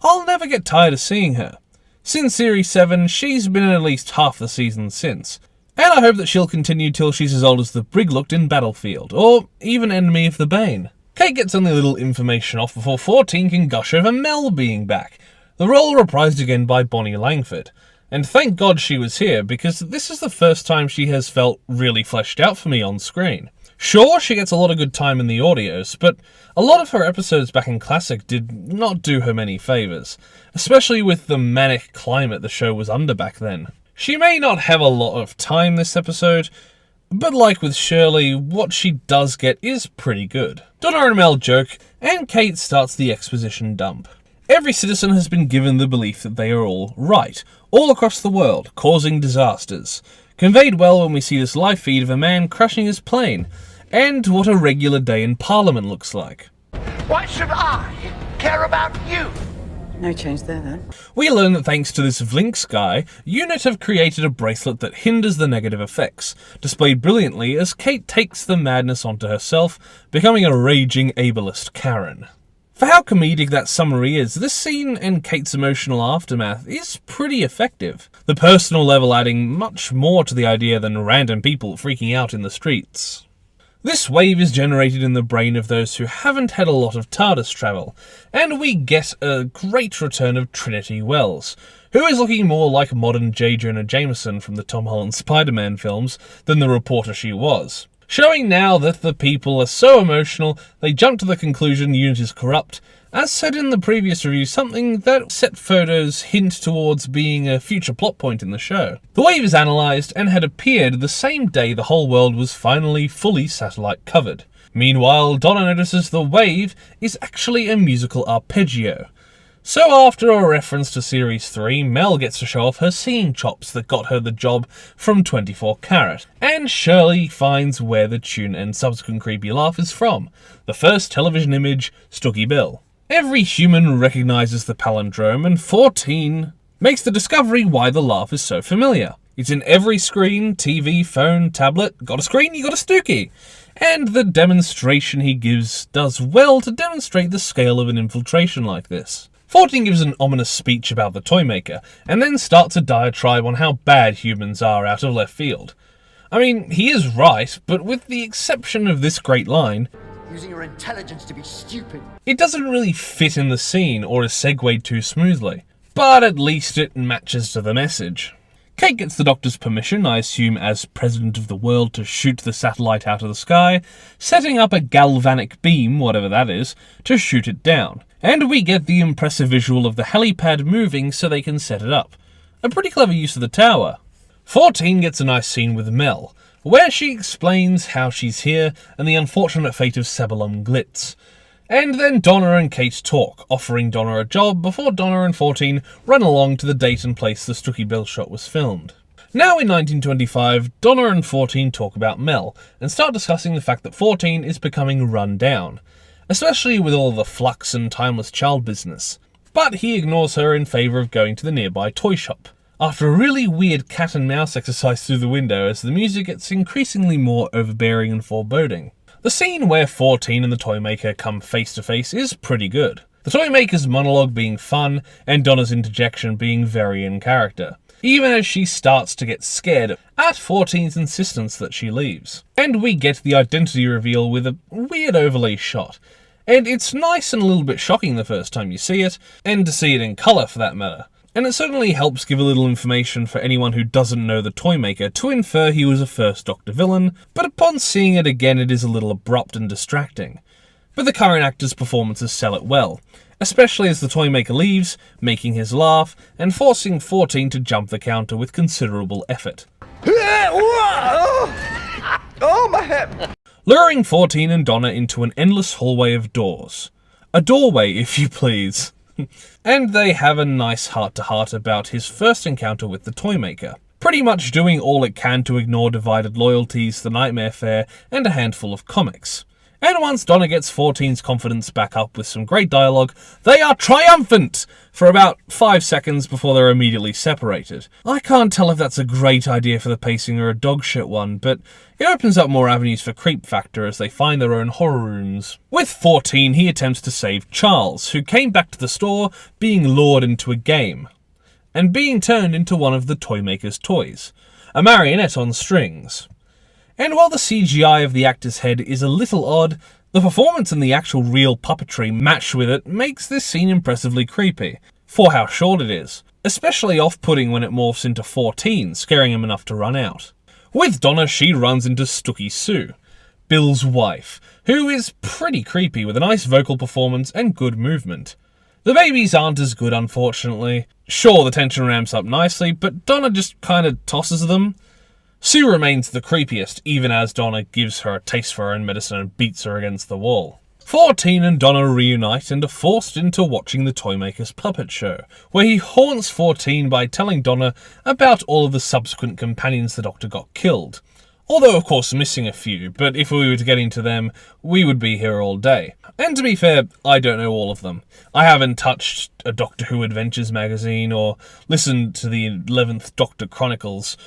I'll never get tired of seeing her. Since Series 7, she's been in at least half the season since, and I hope that she'll continue till she's as old as the Brig looked in Battlefield, or even Enemy of the Bane. Kate gets only a little information off before 14 can gush over Mel being back, the role reprised again by Bonnie Langford. And thank God she was here, because this is the first time she has felt really fleshed out for me on screen. Sure, she gets a lot of good time in the audios, but a lot of her episodes back in Classic did not do her many favours, especially with the manic climate the show was under back then. She may not have a lot of time this episode, but like with Shirley, what she does get is pretty good. Donna and Mel joke, and Kate starts the exposition dump. Every citizen has been given the belief that they are all right, all across the world, causing disasters. Conveyed well when we see this live feed of a man crashing his plane, and what a regular day in Parliament looks like. Why should I care about you? No change there, then. We learn that thanks to this Vlinks guy, UNIT have created a bracelet that hinders the negative effects, displayed brilliantly as Kate takes the madness onto herself, becoming a raging ableist Karen. For how comedic that summary is, this scene and Kate's emotional aftermath is pretty effective, the personal level adding much more to the idea than random people freaking out in the streets. This wave is generated in the brain of those who haven't had a lot of TARDIS travel, and we get a great return of Trinity Wells, who is looking more like modern J. Jonah Jameson from the Tom Holland Spider-Man films than the reporter she was, showing now that the people are so emotional they jump to the conclusion UNIT is corrupt, as said in the previous review, something that set photos hint towards being a future plot point in the show. The wave is analysed and had appeared the same day the whole world was finally fully satellite covered, Meanwhile, Donna notices the wave is actually a musical arpeggio. So after a reference to Series 3, Mel gets to show off her singing chops that got her the job from 24 Carat, and Shirley finds where the tune and subsequent creepy laugh is from, the first television image, Stooky Bill. Every human recognises the palindrome, and 14 makes the discovery why the laugh is so familiar. It's in every screen, TV, phone, tablet. Got a screen, you got a Stooky. And the demonstration he gives does well to demonstrate the scale of an infiltration like this. 14 gives an ominous speech about the Toymaker, and then starts a diatribe on how bad humans are out of left field. I mean, he is right, but with the exception of this great line, Using your intelligence to be stupid. it doesn't really fit in the scene or is segued too smoothly. But at least it matches to the message. Kate gets the Doctor's permission, I assume as President of the World, to shoot the satellite out of the sky, setting up a galvanic beam, whatever that is, to shoot it down. And we get the impressive visual of the helipad moving so they can set it up. A pretty clever use of the tower. 14 gets a nice scene with Mel, where she explains how she's here and the unfortunate fate of Sebulum Glitz. And then Donna and Kate talk, offering Donna a job before Donna and 14 run along to the date and place the Stooky Bill shot was filmed. Now in 1925, Donna and 14 talk about Mel, and start discussing the fact that 14 is becoming run down, especially with all the flux and timeless child business. But he ignores her in favour of going to the nearby toy shop, after a really weird cat and mouse exercise through the window as the music gets increasingly more overbearing and foreboding. The scene where 14 and the Toymaker come face to face is pretty good. The Toymaker's monologue being fun, and Donna's interjection being very in character, even as she starts to get scared at 14's insistence that she leaves. And we get the identity reveal with a weird overlay shot. And it's nice and a little bit shocking the first time you see it, and to see it in colour for that matter. And it certainly helps give a little information for anyone who doesn't know the Toymaker to infer he was a first Doctor villain, but upon seeing it again it is a little abrupt and distracting. But the current actor's performances sell it well, especially as the Toymaker leaves, making his laugh, and forcing 14 to jump the counter with considerable effort. Oh, my hip! Luring 14 and Donna into an endless hallway of doors. A doorway, if you please. And they have a nice heart-to-heart about his first encounter with the Toymaker, pretty much doing all it can to ignore divided loyalties, the Nightmare Fair, and a handful of comics. And once Donna gets 14's confidence back up with some great dialogue, they are triumphant for about 5 seconds before they're immediately separated. I can't tell if that's a great idea for the pacing or a dogshit one, but it opens up more avenues for creep factor as they find their own horror rooms. With 14, he attempts to save Charles, who came back to the store being lured into a game, and being turned into one of the Toymaker's toys, a marionette on strings. And while the CGI of the actor's head is a little odd, the performance and the actual real puppetry matched with it makes this scene impressively creepy, for how short it is, especially off-putting when it morphs into 14, scaring him enough to run out. With Donna, she runs into Stooky Sue, Bill's wife, who is pretty creepy with a nice vocal performance and good movement. The babies aren't as good, unfortunately. Sure, the tension ramps up nicely, but Donna just kinda tosses them. Sue remains the creepiest, even as Donna gives her a taste for her own medicine and beats her against the wall. 14 and Donna reunite and are forced into watching the Toymaker's puppet show, where he haunts 14 by telling Donna about all of the subsequent companions the Doctor got killed. Although of course missing a few, but if we were to get into them, we would be here all day. And to be fair, I don't know all of them. I haven't touched a Doctor Who Adventures magazine, or listened to the 11th Doctor Chronicles,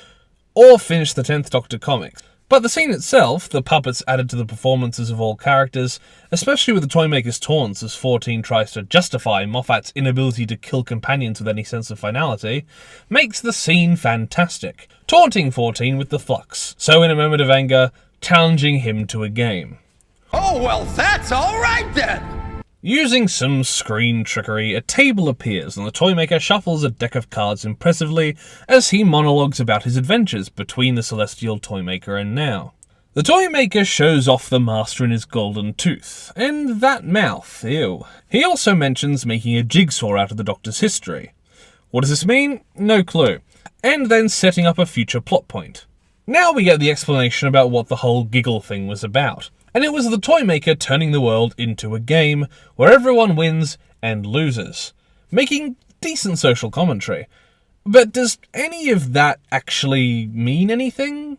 or finished the 10th Doctor comics. But the scene itself, the puppets added to the performances of all characters, especially with the Toymaker's taunts as 14 tries to justify Moffat's inability to kill companions with any sense of finality, makes the scene fantastic, taunting 14 with the flux, so in a moment of anger, challenging him to a game. Oh, well, that's all right then! Using some screen trickery, a table appears and the Toymaker shuffles a deck of cards impressively as he monologues about his adventures between the celestial Toymaker and now. The Toymaker shows off the master in his golden tooth, and that mouth, ew. He also mentions making a jigsaw out of the Doctor's history. What does this mean? No clue. And then setting up a future plot point. Now we get the explanation about what the whole Giggle thing was about. And it was the Toymaker turning the world into a game where everyone wins and loses, making decent social commentary. But does any of that actually mean anything?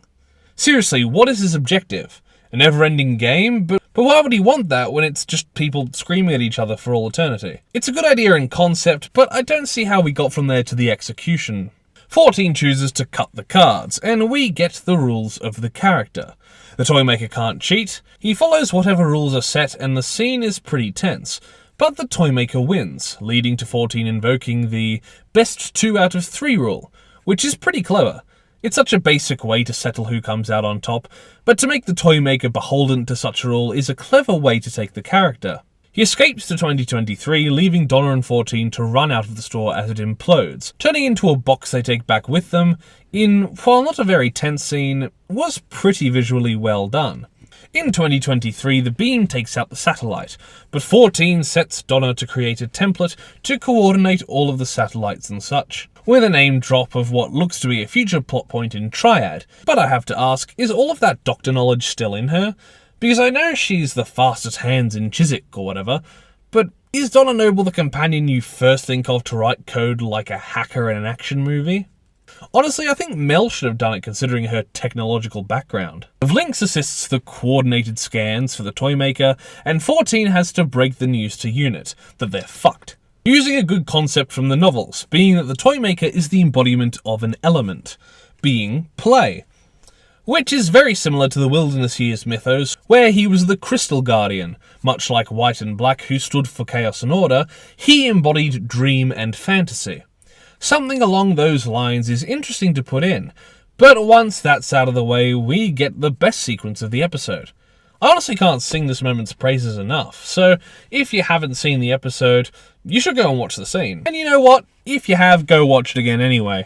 Seriously, what is his objective? A never-ending game? But why would he want that when it's just people screaming at each other for all eternity? It's a good idea in concept, but I don't see how we got from there to the execution. 14 chooses to cut the cards, and we get the rules of the character. The Toymaker can't cheat, he follows whatever rules are set, and the scene is pretty tense. But the Toymaker wins, leading to 14 invoking the best 2 out of 3 rule, which is pretty clever. It's such a basic way to settle who comes out on top, but to make the Toymaker beholden to such a rule is a clever way to take the character. He escapes to 2023, leaving Donna and 14 to run out of the store as it implodes, turning into a box they take back with them in, while not a very tense scene, was pretty visually well done. In 2023, the beam takes out the satellite, but 14 sets Donna to create a template to coordinate all of the satellites and such, with a name drop of what looks to be a future plot point in Triad. But I have to ask, is all of that doctor knowledge still in her? Because I know she's the fastest hands in Chiswick or whatever, but is Donna Noble the companion you first think of to write code like a hacker in an action movie? Honestly, I think Mel should have done it considering her technological background. Vlinx assists the coordinated scans for the Toymaker, and 14 has to break the news to Unit that they're fucked. Using a good concept from the novels, being that the Toymaker is the embodiment of an element, being play. Which is very similar to the Wilderness Years mythos, where he was the Crystal Guardian. Much like White and Black, who stood for chaos and order, he embodied dream and fantasy. Something along those lines is interesting to put in, but once that's out of the way, we get the best sequence of the episode. I honestly can't sing this moment's praises enough, so if you haven't seen the episode, you should go and watch the scene. And you know what? If you have, go watch it again anyway.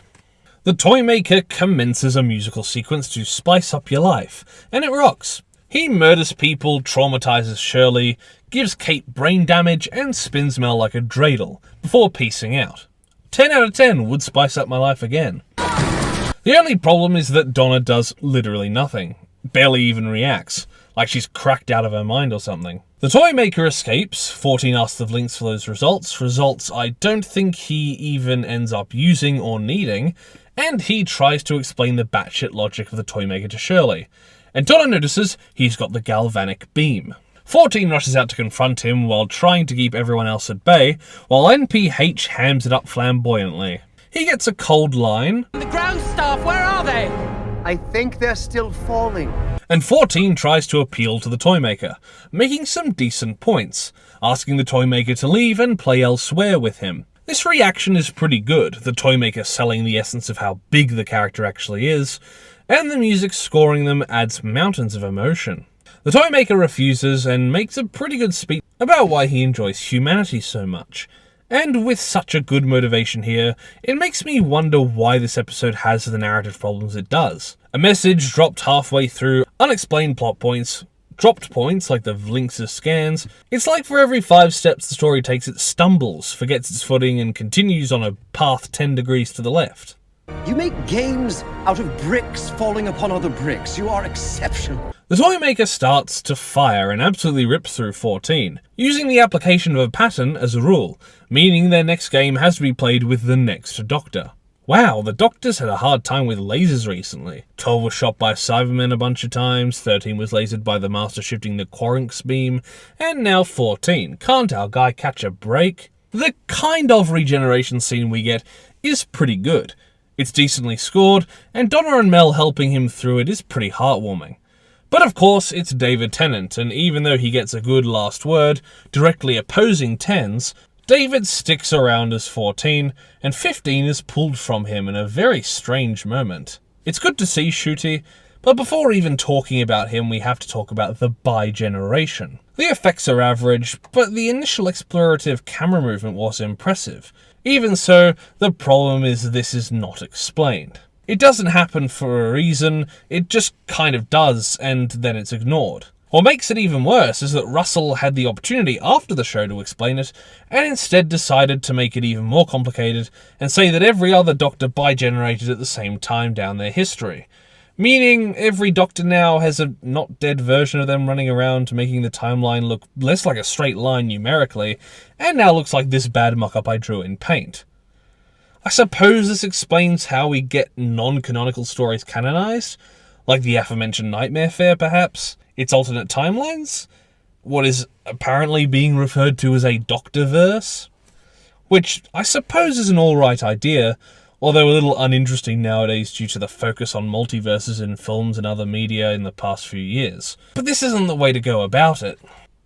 The Toymaker commences a musical sequence to spice up your life, and it rocks. He murders people, traumatizes Shirley, gives Kate brain damage, and spins Mel like a dreidel, before peacing out. 10 out of 10 would spice up my life again. The only problem is that Donna does literally nothing. Barely even reacts, like she's cracked out of her mind or something. The Toymaker escapes, 14 asks the Vlinx for those results I don't think he even ends up using or needing, and he tries to explain the batshit logic of the Toymaker to Shirley, and Donna notices he's got the galvanic beam. 14 rushes out to confront him while trying to keep everyone else at bay, while NPH hams it up flamboyantly. He gets a cold line. The ground staff, where are they? I think they're still falling. And 14 tries to appeal to the Toymaker, making some decent points, asking the Toymaker to leave and play elsewhere with him. This reaction is pretty good, the Toymaker selling the essence of how big the character actually is, and the music scoring them adds mountains of emotion. The Toymaker refuses and makes a pretty good speech about why he enjoys humanity so much. And with such a good motivation here, it makes me wonder why this episode has the narrative problems it does. A message dropped halfway through, unexplained plot points, dropped points like the Vlinx's scans. It's like for every 5 steps the story takes, it stumbles, forgets its footing, and continues on a path 10 degrees to the left. You make games out of bricks falling upon other bricks. You are exceptional. The Toymaker starts to fire and absolutely rips through 14, using the application of a pattern as a rule, meaning their next game has to be played with the next Doctor. Wow, the Doctor's had a hard time with lasers recently. 12 was shot by Cybermen a bunch of times, 13 was lasered by the Master shifting the Quarunx beam, and now 14. Can't our guy catch a break? The kind of regeneration scene we get is pretty good. It's decently scored, and Donna and Mel helping him through it is pretty heartwarming. But of course, it's David Tennant, and even though he gets a good last word, directly opposing 10s, David sticks around as 14, and 15 is pulled from him in a very strange moment. It's good to see Shooty, but before even talking about him, we have to talk about the bi-generation. The effects are average, but the initial explorative camera movement was impressive. Even so, the problem is this is not explained. It doesn't happen for a reason, it just kind of does, and then it's ignored. What makes it even worse is that Russell had the opportunity after the show to explain it, and instead decided to make it even more complicated and say that every other Doctor bi-generated at the same time down their history, Meaning every Doctor now has a not dead version of them running around, making the timeline look less like a straight line numerically, and now looks like this bad mock-up I drew in paint. I suppose this explains how we get non-canonical stories canonized, like the aforementioned Nightmare Fair perhaps, its alternate timelines, what is apparently being referred to as a Doctorverse, which I suppose is an alright idea, although a little uninteresting nowadays due to the focus on multiverses in films and other media in the past few years. But this isn't the way to go about it.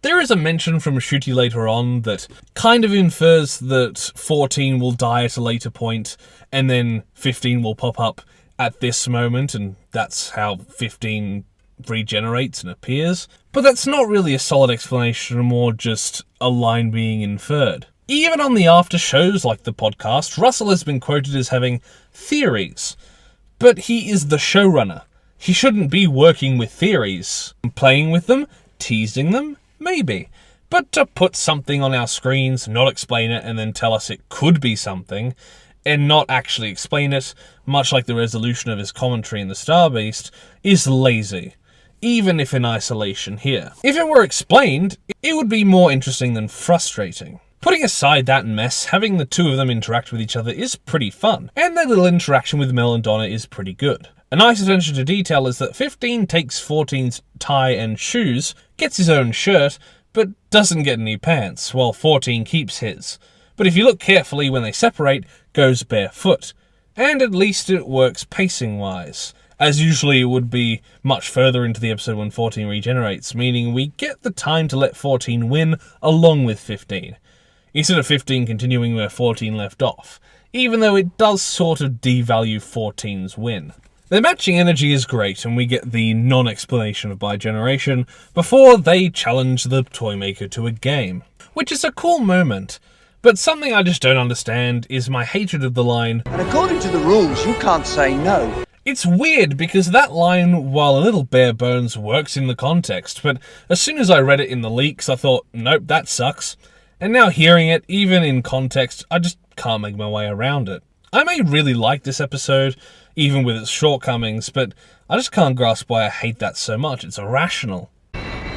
There is a mention from Ncuti later on that kind of infers that 14 will die at a later point, and then 15 will pop up at this moment, and that's how 15 regenerates and appears. But that's not really a solid explanation, more just a line being inferred. Even on the after shows like the podcast, Russell has been quoted as having theories. But he is the showrunner. He shouldn't be working with theories. Playing with them? Teasing them? Maybe. But to put something on our screens, not explain it, and then tell us it could be something, and not actually explain it, much like the resolution of his commentary in The Star Beast, is lazy. Even if in isolation here. If it were explained, it would be more interesting than frustrating. Putting aside that mess, having the two of them interact with each other is pretty fun, and their little interaction with Mel and Donna is pretty good. A nice attention to detail is that 15 takes 14's tie and shoes, gets his own shirt, but doesn't get any pants, while 14 keeps his. But if you look carefully when they separate, goes barefoot. And at least it works pacing-wise, as usually it would be much further into the episode when 14 regenerates, meaning we get the time to let 14 win along with 15. Instead of 15 continuing where 14 left off, even though it does sort of devalue 14's win. Their matching energy is great, and we get the non-explanation of bi-generation before they challenge the Toymaker to a game, which is a cool moment. But something I just don't understand is my hatred of the line, And according to the rules, you can't say no. It's weird because that line, while a little bare bones, works in the context, but as soon as I read it in the leaks, I thought, nope, that sucks. And now hearing it, even in context, I just can't make my way around it. I may really like this episode, even with its shortcomings, but I just can't grasp why I hate that so much. It's irrational.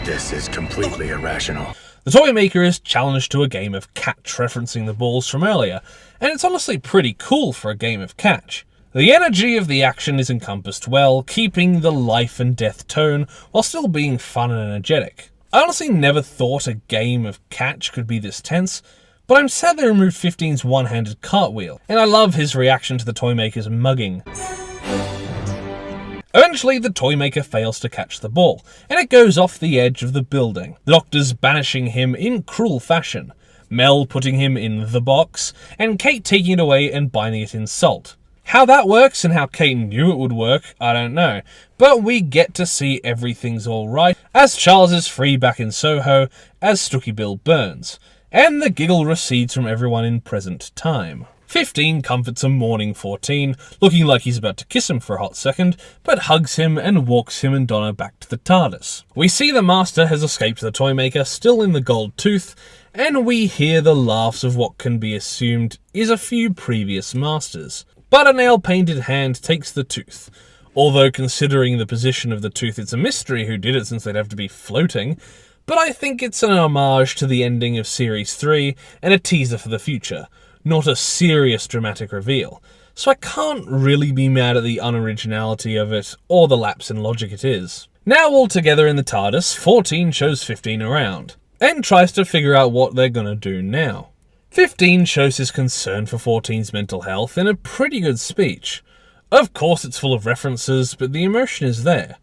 This is completely irrational. The Toymaker is challenged to a game of catch, referencing the balls from earlier, and it's honestly pretty cool for a game of catch. The energy of the action is encompassed well, keeping the life and death tone while still being fun and energetic. I honestly never thought a game of catch could be this tense, but I'm sad they removed 15's one-handed cartwheel, and I love his reaction to the Toymaker's mugging. Eventually, the Toymaker fails to catch the ball, and it goes off the edge of the building, the Doctors banishing him in cruel fashion, Mel putting him in the box, and Kate taking it away and binding it in salt. How that works and how Kate knew it would work, I don't know, but we get to see everything's alright as Charles is free back in Soho as Stooky Bill burns, and the giggle recedes from everyone in present time. 15 comforts a mourning 14, looking like he's about to kiss him for a hot second, but hugs him and walks him and Donna back to the TARDIS. We see the Master has escaped the Toymaker, still in the gold tooth, and we hear the laughs of what can be assumed is a few previous Masters. But a nail-painted hand takes the tooth. Although considering the position of the tooth, it's a mystery who did it since they'd have to be floating. But I think it's an homage to the ending of Series 3 and a teaser for the future, not a serious dramatic reveal. So I can't really be mad at the unoriginality of it or the lapse in logic it is. Now all together in the TARDIS, 14 shows 15 around and tries to figure out what they're gonna do now. 15 shows his concern for 14's mental health in a pretty good speech. Of course it's full of references, but the emotion is there.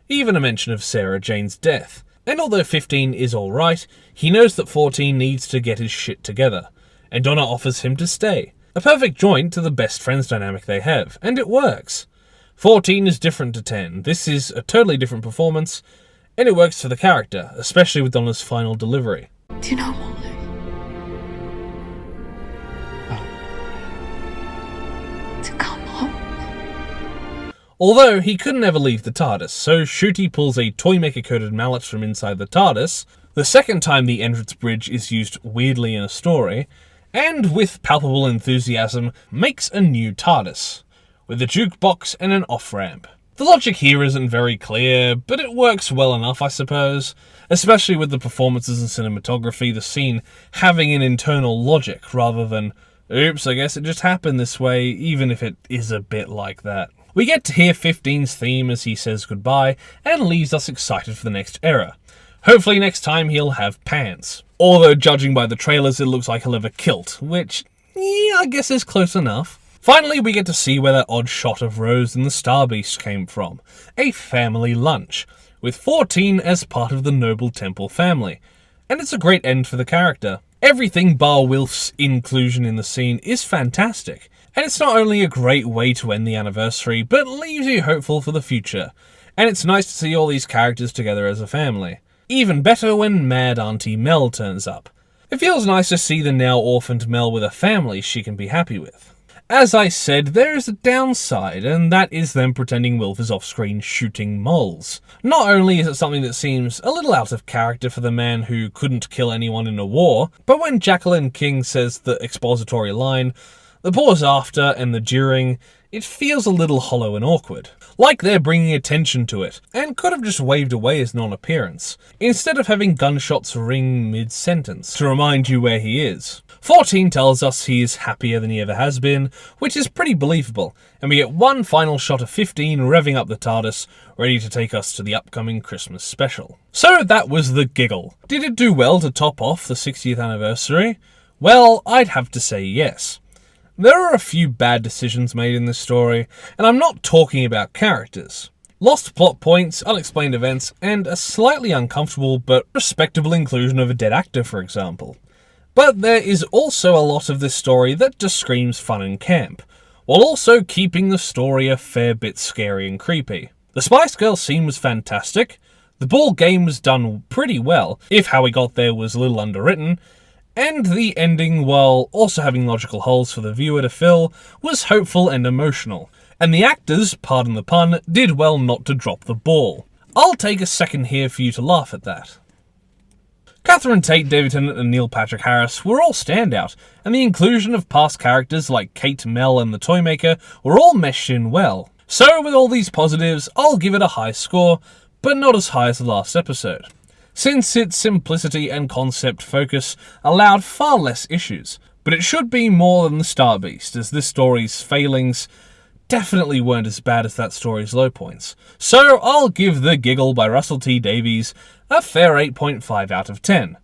Even a mention of Sarah Jane's death. And although 15 is alright, he knows that 14 needs to get his shit together. And Donna offers him to stay. A perfect joint to the best friends dynamic they have, and it works. 14 is different to 10. This is a totally different performance, and it works for the character, especially with Donna's final delivery. Do you know Molly? To come home. Although he couldn't ever leave the TARDIS, so Ncuti pulls a Toymaker-coated mallet from inside the TARDIS, the second time the entrance bridge is used weirdly in a story, and with palpable enthusiasm makes a new TARDIS, with a jukebox and an off-ramp. The logic here isn't very clear, but it works well enough, I suppose, especially with the performances and cinematography, the scene having an internal logic rather than, oops, I guess it just happened this way, even if it is a bit like that. We get to hear 15's theme as he says goodbye and leaves us excited for the next era. Hopefully next time he'll have pants. Although judging by the trailers it looks like he'll have a kilt, which, yeah, I guess is close enough. Finally, we get to see where that odd shot of Rose and the Star Beast came from. A family lunch, with 14 as part of the Noble Temple family. And it's a great end for the character. Everything bar Wilf's inclusion in the scene is fantastic. And it's not only a great way to end the anniversary, but leaves you hopeful for the future. And it's nice to see all these characters together as a family. Even better when Mad Auntie Mel turns up. It feels nice to see the now orphaned Mel with a family she can be happy with. As I said, there is a downside, and that is them pretending Wilf is off-screen shooting moles. Not only is it something that seems a little out of character for the man who couldn't kill anyone in a war, but when Jacqueline King says the expository line, the pause after and the during, it feels a little hollow and awkward. Like they're bringing attention to it, and could have just waved away his non-appearance, instead of having gunshots ring mid-sentence to remind you where he is. 14 tells us he is happier than he ever has been, which is pretty believable, and we get one final shot of 15 revving up the TARDIS, ready to take us to the upcoming Christmas special. So that was the Giggle. Did it do well to top off the 60th anniversary? Well, I'd have to say yes. There are a few bad decisions made in this story, and I'm not talking about characters. Lost plot points, unexplained events, and a slightly uncomfortable but respectable inclusion of a dead actor, for example. But there is also a lot of this story that just screams fun and camp, while also keeping the story a fair bit scary and creepy. The Spice Girls scene was fantastic, the ball game was done pretty well, if how we got there was a little underwritten, and the ending, while also having logical holes for the viewer to fill, was hopeful and emotional. And the actors, pardon the pun, did well not to drop the ball. I'll take a second here for you to laugh at that. Catherine Tate David Tennant and Neil Patrick Harris were all standout, and the inclusion of past characters like Kate, Mel and the Toymaker were all meshed in well. So with all these positives, I'll give it a high score, but not as high as the last episode, since its simplicity and concept focus allowed far less issues. But it should be more than the Star Beast, as this story's failings definitely weren't as bad as that story's low points. So I'll give The Giggle by Russell T Davies a fair 8.5 out of 10,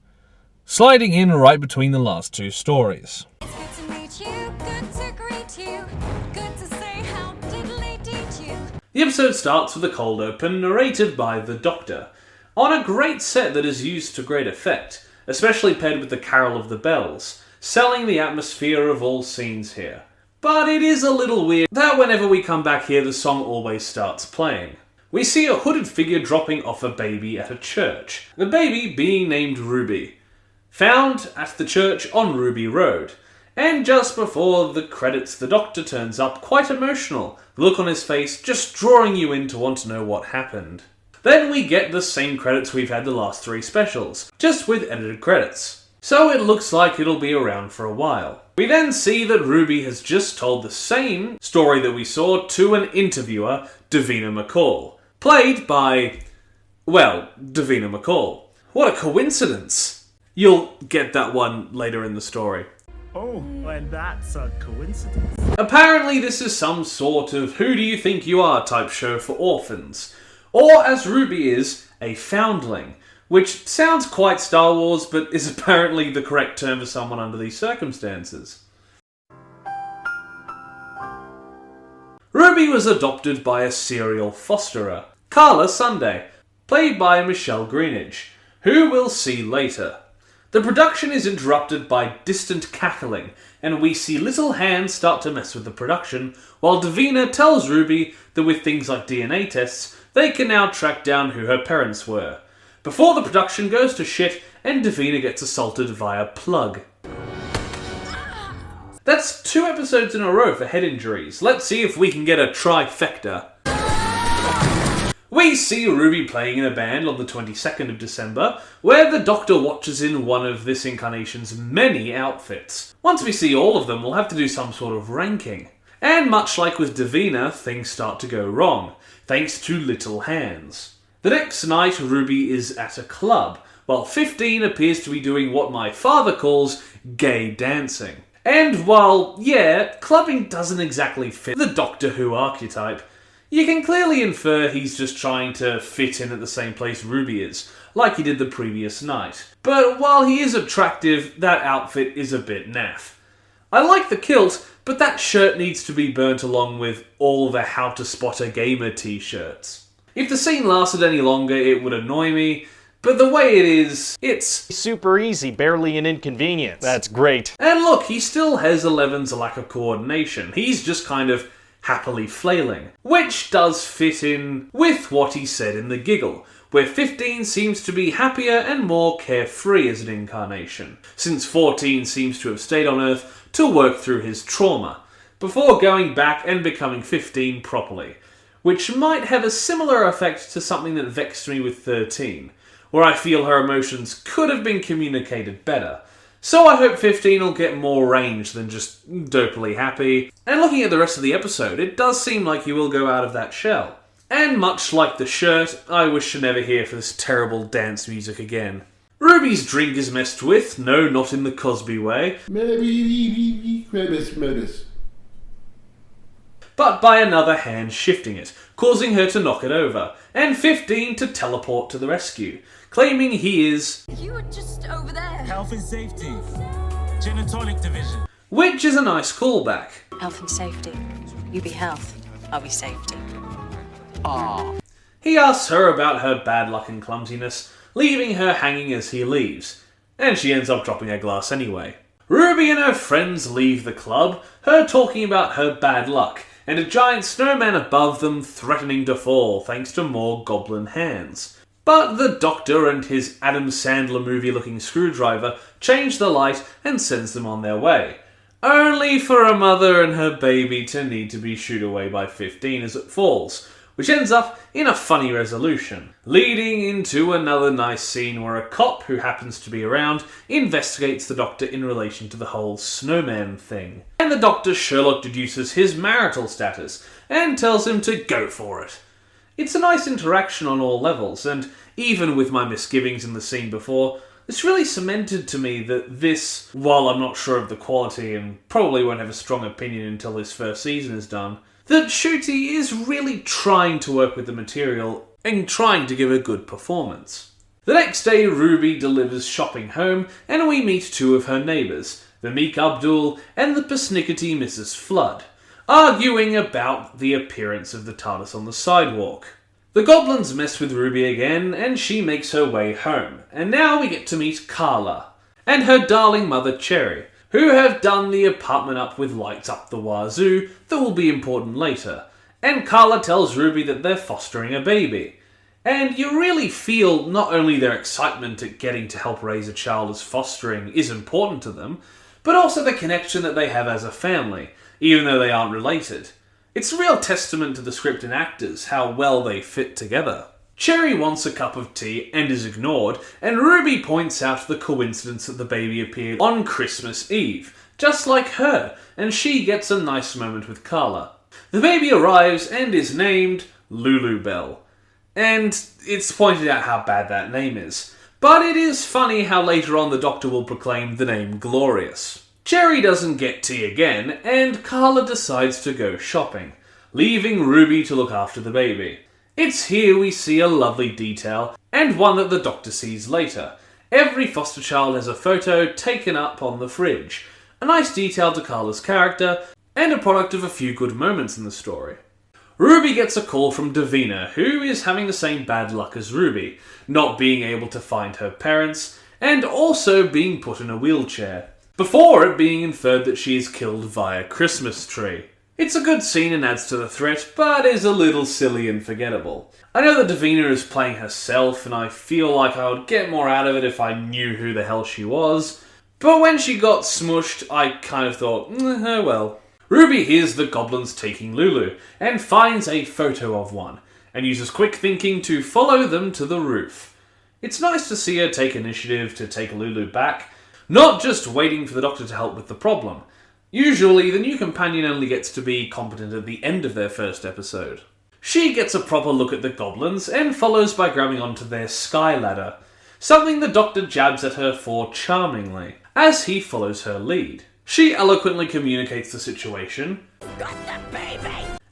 sliding in right between the last two stories. It's good to meet you, good to greet you, good to say how diddly did you. The episode starts with a cold open narrated by the Doctor, on a great set that is used to great effect, especially paired with the Carol of the Bells, selling the atmosphere of all scenes here. But it is a little weird that whenever we come back here the song always starts playing. We see a hooded figure dropping off a baby at a church, the baby being named Ruby, found at the church on Ruby Road. And just before the credits the Doctor turns up, quite emotional, the look on his face just drawing you in to want to know what happened. Then we get the same credits we've had the last three specials, just with edited credits. So it looks like it'll be around for a while. We then see that Ruby has just told the same story that we saw to an interviewer, Davina McCall, played by, well, Davina McCall. What a coincidence! You'll get that one later in the story. Oh, and that's a coincidence. Apparently this is some sort of who do you think you are type show for orphans. Or, as Ruby is, a foundling, which sounds quite Star Wars, but is apparently the correct term for someone under these circumstances. Ruby was adopted by a serial fosterer, Carla Sunday, played by Michelle Greenidge, who we'll see later. The production is interrupted by distant cackling, and we see little hands start to mess with the production, while Davina tells Ruby that with things like DNA tests, they can now track down who her parents were, before the production goes to shit and Davina gets assaulted via plug. That's 2 episodes in a row for head injuries. Let's see if we can get a trifecta. We see Ruby playing in a band on the 22nd of December, where the Doctor watches in one of this incarnation's many outfits. Once we see all of them, we'll have to do some sort of ranking. And much like with Davina, things start to go wrong, thanks to little hands. The next night, Ruby is at a club, while 15 appears to be doing what my father calls gay dancing. And while, yeah, clubbing doesn't exactly fit the Doctor Who archetype, you can clearly infer he's just trying to fit in at the same place Ruby is, like he did the previous night. But while he is attractive, that outfit is a bit naff. I like the kilt, but that shirt needs to be burnt along with all the How to Spot a Gamer t-shirts. If the scene lasted any longer, it would annoy me, but the way it is, it's super easy, barely an inconvenience. That's great. And look, he still has Eleven's lack of coordination. He's just kind of happily flailing, which does fit in with what he said in the Giggle, where 15 seems to be happier and more carefree as an incarnation, since 14 seems to have stayed on Earth to work through his trauma, before going back and becoming 15 properly, which might have a similar effect to something that vexed me with 13, where I feel her emotions could have been communicated better. So I hope 15 will get more range than just dopely happy. And looking at the rest of the episode, it does seem like he will go out of that shell. And much like the shirt, I wish to never hear for this terrible dance music again. Ruby's drink is messed with, no, not in the Cosby way, but by another hand shifting it, causing her to knock it over, and 15 to teleport to the rescue, claiming he is... You were just over there. Health and safety. Gin and tonic division. Which is a nice callback. Health and safety. You be health, I'll be safety. Ah. He asks her about her bad luck and clumsiness, leaving her hanging as he leaves, and she ends up dropping her glass anyway. Ruby and her friends leave the club, her talking about her bad luck, and a giant snowman above them threatening to fall thanks to more goblin hands. But the Doctor and his Adam Sandler movie-looking screwdriver change the light and sends them on their way, only for a mother and her baby to need to be shooed away by 15 as it falls, which ends up in a funny resolution, leading into another nice scene where a cop who happens to be around investigates the Doctor in relation to the whole snowman thing. And the Doctor Sherlock deduces his marital status and tells him to go for it. It's a nice interaction on all levels, and even with my misgivings in the scene before, this really cemented to me that this, while I'm not sure of the quality and probably won't have a strong opinion until this first season is done, that Ncuti is really trying to work with the material and trying to give a good performance. The next day, Ruby delivers shopping home, and we meet two of her neighbours, the meek Abdul and the persnickety Mrs. Flood, arguing about the appearance of the TARDIS on the sidewalk. The goblins mess with Ruby again, and she makes her way home, and now we get to meet Carla and her darling mother Cherry, who have done the apartment up with lights up the wazoo that will be important later, and Carla tells Ruby that they're fostering a baby. And you really feel not only their excitement at getting to help raise a child as fostering is important to them, but also the connection that they have as a family, even though they aren't related. It's a real testament to the script and actors how well they fit together. Cherry wants a cup of tea and is ignored, and Ruby points out the coincidence that the baby appeared on Christmas Eve, just like her, and she gets a nice moment with Carla. The baby arrives and is named Lulu Bell, and it's pointed out how bad that name is. But it is funny how later on the Doctor will proclaim the name Glorious. Cherry doesn't get tea again, and Carla decides to go shopping, leaving Ruby to look after the baby. It's here we see a lovely detail, and one that the Doctor sees later. Every foster child has a photo taken up on the fridge, a nice detail to Carla's character, and a product of a few good moments in the story. Ruby gets a call from Davina, who is having the same bad luck as Ruby, not being able to find her parents, and also being put in a wheelchair, before it being inferred that she is killed via Christmas tree. It's a good scene and adds to the threat, but is a little silly and forgettable. I know that Davina is playing herself, and I feel like I would get more out of it if I knew who the hell she was, but when she got smushed, I kind of thought, oh well. Ruby hears the goblins taking Lulu, and finds a photo of one, and uses quick thinking to follow them to the roof. It's nice to see her take initiative to take Lulu back, not just waiting for the Doctor to help with the problem. Usually, the new companion only gets to be competent at the end of their first episode. She gets a proper look at the goblins and follows by grabbing onto their sky ladder, something the Doctor jabs at her for charmingly, as he follows her lead. She eloquently communicates the situation,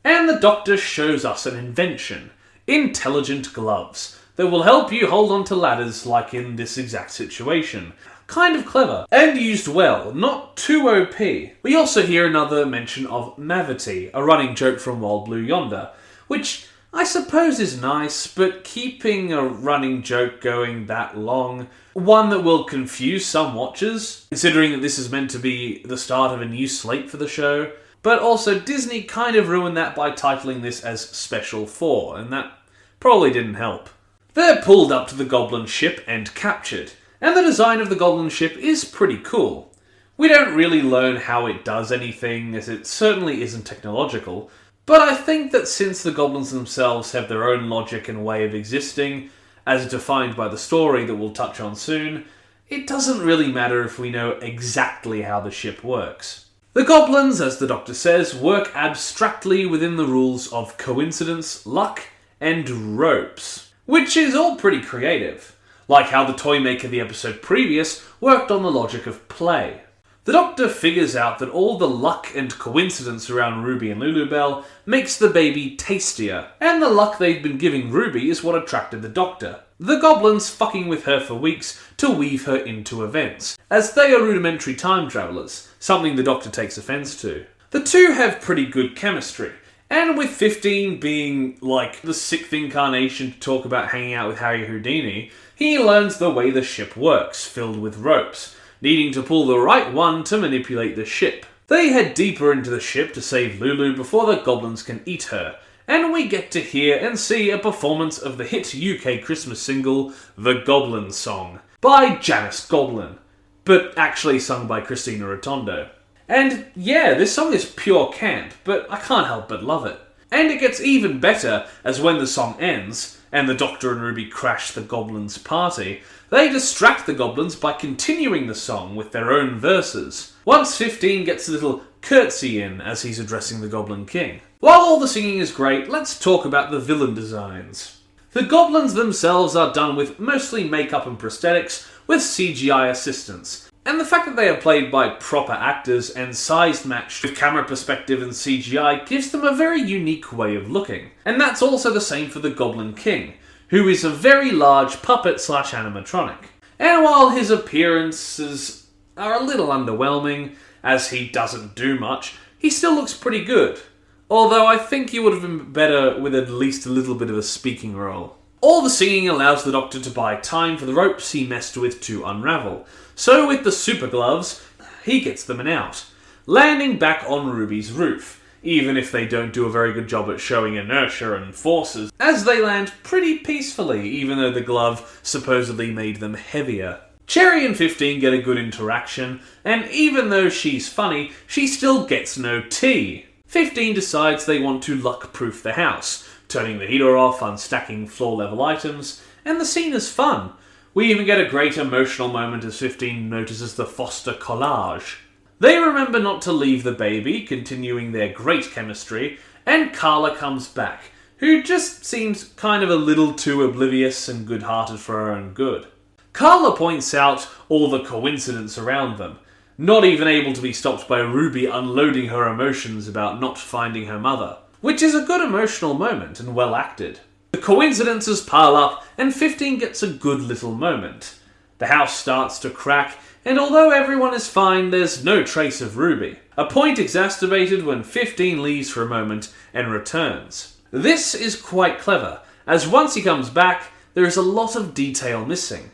and the Doctor shows us an invention, intelligent gloves, that will help you hold onto ladders like in this exact situation. Kind of clever, and used well, not too OP. We also hear another mention of Mavity, a running joke from Wild Blue Yonder, which I suppose is nice, but keeping a running joke going that long, one that will confuse some watchers, considering that this is meant to be the start of a new slate for the show. But also, Disney kind of ruined that by titling this as Special 4, and that probably didn't help. They're pulled up to the Goblin ship and captured, and the design of the Goblin ship is pretty cool. We don't really learn how it does anything, as it certainly isn't technological, but I think that since the Goblins themselves have their own logic and way of existing, as defined by the story that we'll touch on soon, it doesn't really matter if we know exactly how the ship works. The Goblins, as the Doctor says, work abstractly within the rules of coincidence, luck, and ropes, which is all pretty creative, like how the toy maker the episode previous worked on the logic of play. The Doctor figures out that all the luck and coincidence around Ruby and Lulubelle makes the baby tastier, and the luck they've been giving Ruby is what attracted the Doctor. The Goblins fucking with her for weeks to weave her into events, as they are rudimentary time travellers, something the Doctor takes offence to. The two have pretty good chemistry, and with 15 being like the 6th incarnation to talk about hanging out with Harry Houdini, he learns the way the ship works, filled with ropes, needing to pull the right one to manipulate the ship. They head deeper into the ship to save Lulu before the Goblins can eat her, and we get to hear and see a performance of the hit UK Christmas single, The Goblin Song, by Janice Goblin, but actually sung by Christina Rotondo. And yeah, this song is pure camp, but I can't help but love it. And it gets even better as when the song ends, and the Doctor and Ruby crash the Goblins' party, they distract the Goblins by continuing the song with their own verses. Once 15 gets a little curtsy in as he's addressing the Goblin King. While all the singing is great, let's talk about the villain designs. The Goblins themselves are done with mostly makeup and prosthetics with CGI assistance, and the fact that they are played by proper actors and sized matched with camera perspective and CGI gives them a very unique way of looking. And that's also the same for the Goblin King, who is a very large puppet/animatronic. And while his appearances are a little underwhelming, as he doesn't do much, he still looks pretty good. Although I think he would have been better with at least a little bit of a speaking role. All the singing allows the Doctor to buy time for the ropes he messed with to unravel. So with the super gloves, he gets them out, landing back on Ruby's roof, even if they don't do a very good job at showing inertia and forces, as they land pretty peacefully, even though the glove supposedly made them heavier. Cherry and 15 get a good interaction, and even though she's funny, she still gets no tea. 15 decides they want to luck-proof the house, turning the heater off, unstacking floor-level items, and the scene is fun. We even get a great emotional moment as 15 notices the Foster collage. They remember not to leave the baby, continuing their great chemistry, and Carla comes back, who just seems kind of a little too oblivious and good-hearted for her own good. Carla points out all the coincidence around them, not even able to be stopped by Ruby unloading her emotions about not finding her mother, which is a good emotional moment and well acted. The coincidences pile up, and 15 gets a good little moment. The house starts to crack, and although everyone is fine, there's no trace of Ruby. A point exacerbated when 15 leaves for a moment and returns. This is quite clever, as once he comes back, there is a lot of detail missing.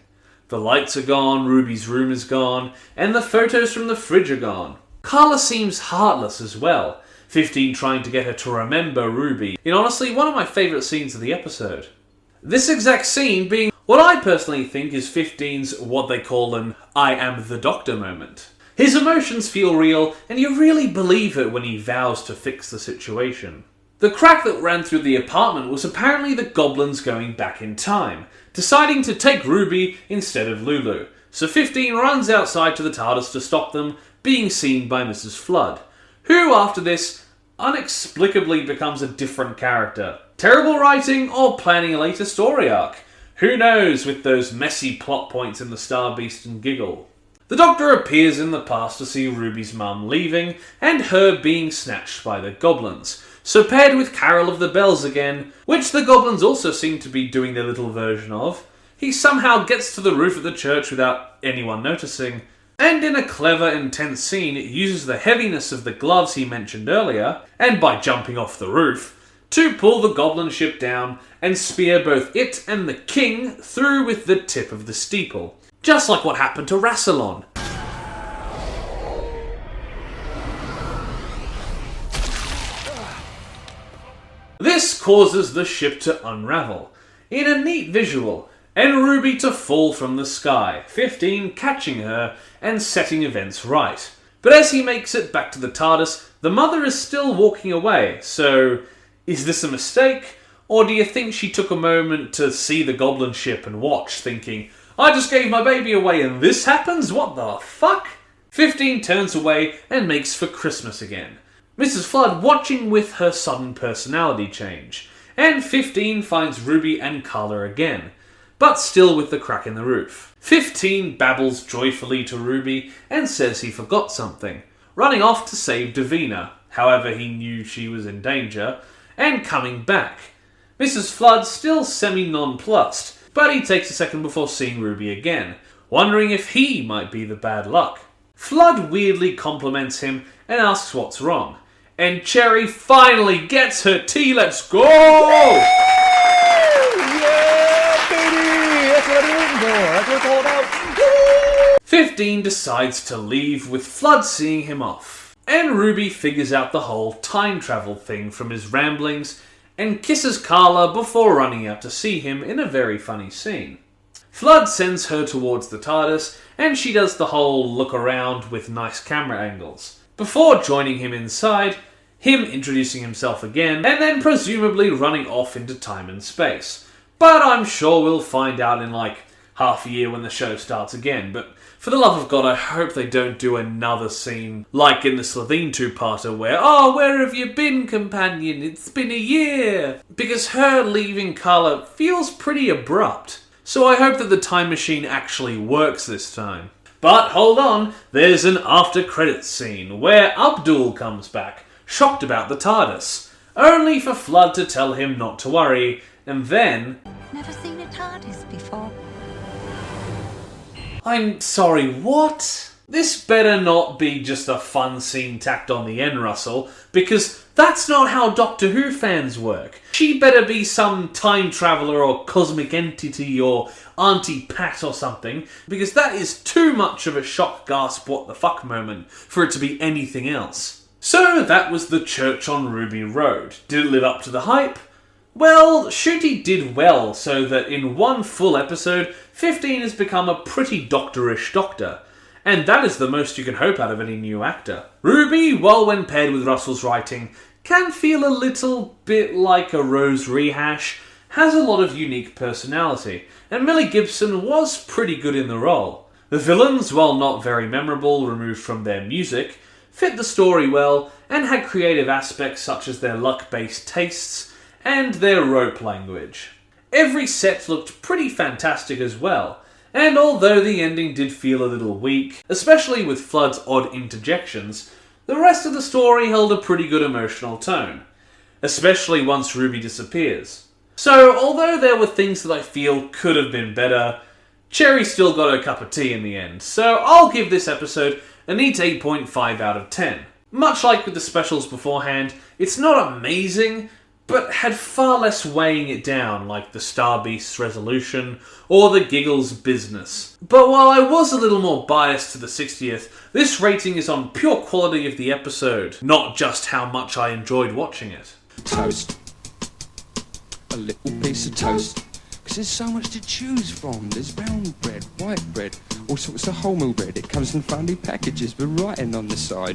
The lights are gone, Ruby's room is gone, and the photos from the fridge are gone. Carla seems heartless as well, 15 trying to get her to remember Ruby, in honestly one of my favourite scenes of the episode. This exact scene being what I personally think is 15's what they call an I am the Doctor moment. His emotions feel real, and you really believe it when he vows to fix the situation. The crack that ran through the apartment was apparently the Goblins going back in time, deciding to take Ruby instead of Lulu. So 15 runs outside to the TARDIS to stop them, being seen by Mrs. Flood, who after this inexplicably becomes a different character. Terrible writing or planning a later story arc? Who knows with those messy plot points in the Star Beast and Giggle. The Doctor appears in the past to see Ruby's mum leaving and her being snatched by the goblins. So paired with Carol of the Bells again, which the goblins also seem to be doing their little version of, he somehow gets to the roof of the church without anyone noticing, and in a clever, intense scene, uses the heaviness of the gloves he mentioned earlier, and by jumping off the roof, to pull the goblin ship down and spear both it and the king through with the tip of the steeple. Just like what happened to Rassilon. This causes the ship to unravel, in a neat visual, and Ruby to fall from the sky, 15 catching her and setting events right. But as he makes it back to the TARDIS, the mother is still walking away, so is this a mistake? Or do you think she took a moment to see the goblin ship and watch, thinking, I just gave my baby away and this happens? What the fuck? 15 turns away and makes for Christmas again. Mrs. Flood watching with her sudden personality change, and 15 finds Ruby and Carla again, but still with the crack in the roof. 15 babbles joyfully to Ruby and says he forgot something, running off to save Davina, however he knew she was in danger, and coming back. Mrs. Flood still semi-nonplussed, but he takes a second before seeing Ruby again, wondering if he might be the bad luck. Flood weirdly compliments him and asks what's wrong, and Cherry finally gets her tea. Let's go! Yeah, baby! That's what I'm rooting for. That's what it's all about. 15 decides to leave, with Flood seeing him off. And Ruby figures out the whole time travel thing from his ramblings and kisses Carla before running out to see him in a very funny scene. Flood sends her towards the TARDIS and she does the whole look around with nice camera angles, before joining him inside, him introducing himself again, and then presumably running off into time and space. But I'm sure we'll find out in like half a year when the show starts again, but for the love of God, I hope they don't do another scene like in the Slitheen two-parter where, oh, where have you been, companion? It's been a year! Because her leaving Carla feels pretty abrupt. So I hope that the time machine actually works this time. But hold on, there's an after-credits scene where Abdul comes back, shocked about the TARDIS, only for Flood to tell him not to worry, and then... Never seen a TARDIS before. I'm sorry, what? This better not be just a fun scene tacked on the end, Russell, because that's not how Doctor Who fans work. She better be some time traveller or cosmic entity or Auntie Pat or something, because that is too much of a shock gasp what the fuck moment for it to be anything else. So that was the church on Ruby Road. Did it live up to the hype? Well, Shooty did well, so that in one full episode, 15 has become a pretty doctorish doctor. And that is the most you can hope out of any new actor. Ruby, while when paired with Russell's writing, can feel a little bit like a Rose rehash, has a lot of unique personality, and Millie Gibson was pretty good in the role. The villains, while not very memorable removed from their music, fit the story well, and had creative aspects such as their luck-based tastes, and their rope language. Every set looked pretty fantastic as well, and although the ending did feel a little weak, especially with Flood's odd interjections, the rest of the story held a pretty good emotional tone, especially once Ruby disappears. So, although there were things that I feel could have been better, Cherry still got her cup of tea in the end, so I'll give this episode a neat 8.5 out of 10. Much like with the specials beforehand, it's not amazing, but had far less weighing it down, like the Star Beast's resolution or the Giggle's business. But while I was a little more biased to the 60th, this rating is on pure quality of the episode, not just how much I enjoyed watching it. Toast. A little piece of toast. Because there's so much to choose from. There's brown bread, white bread, all sorts of wholemeal bread. It comes in funny packages with writing on the side.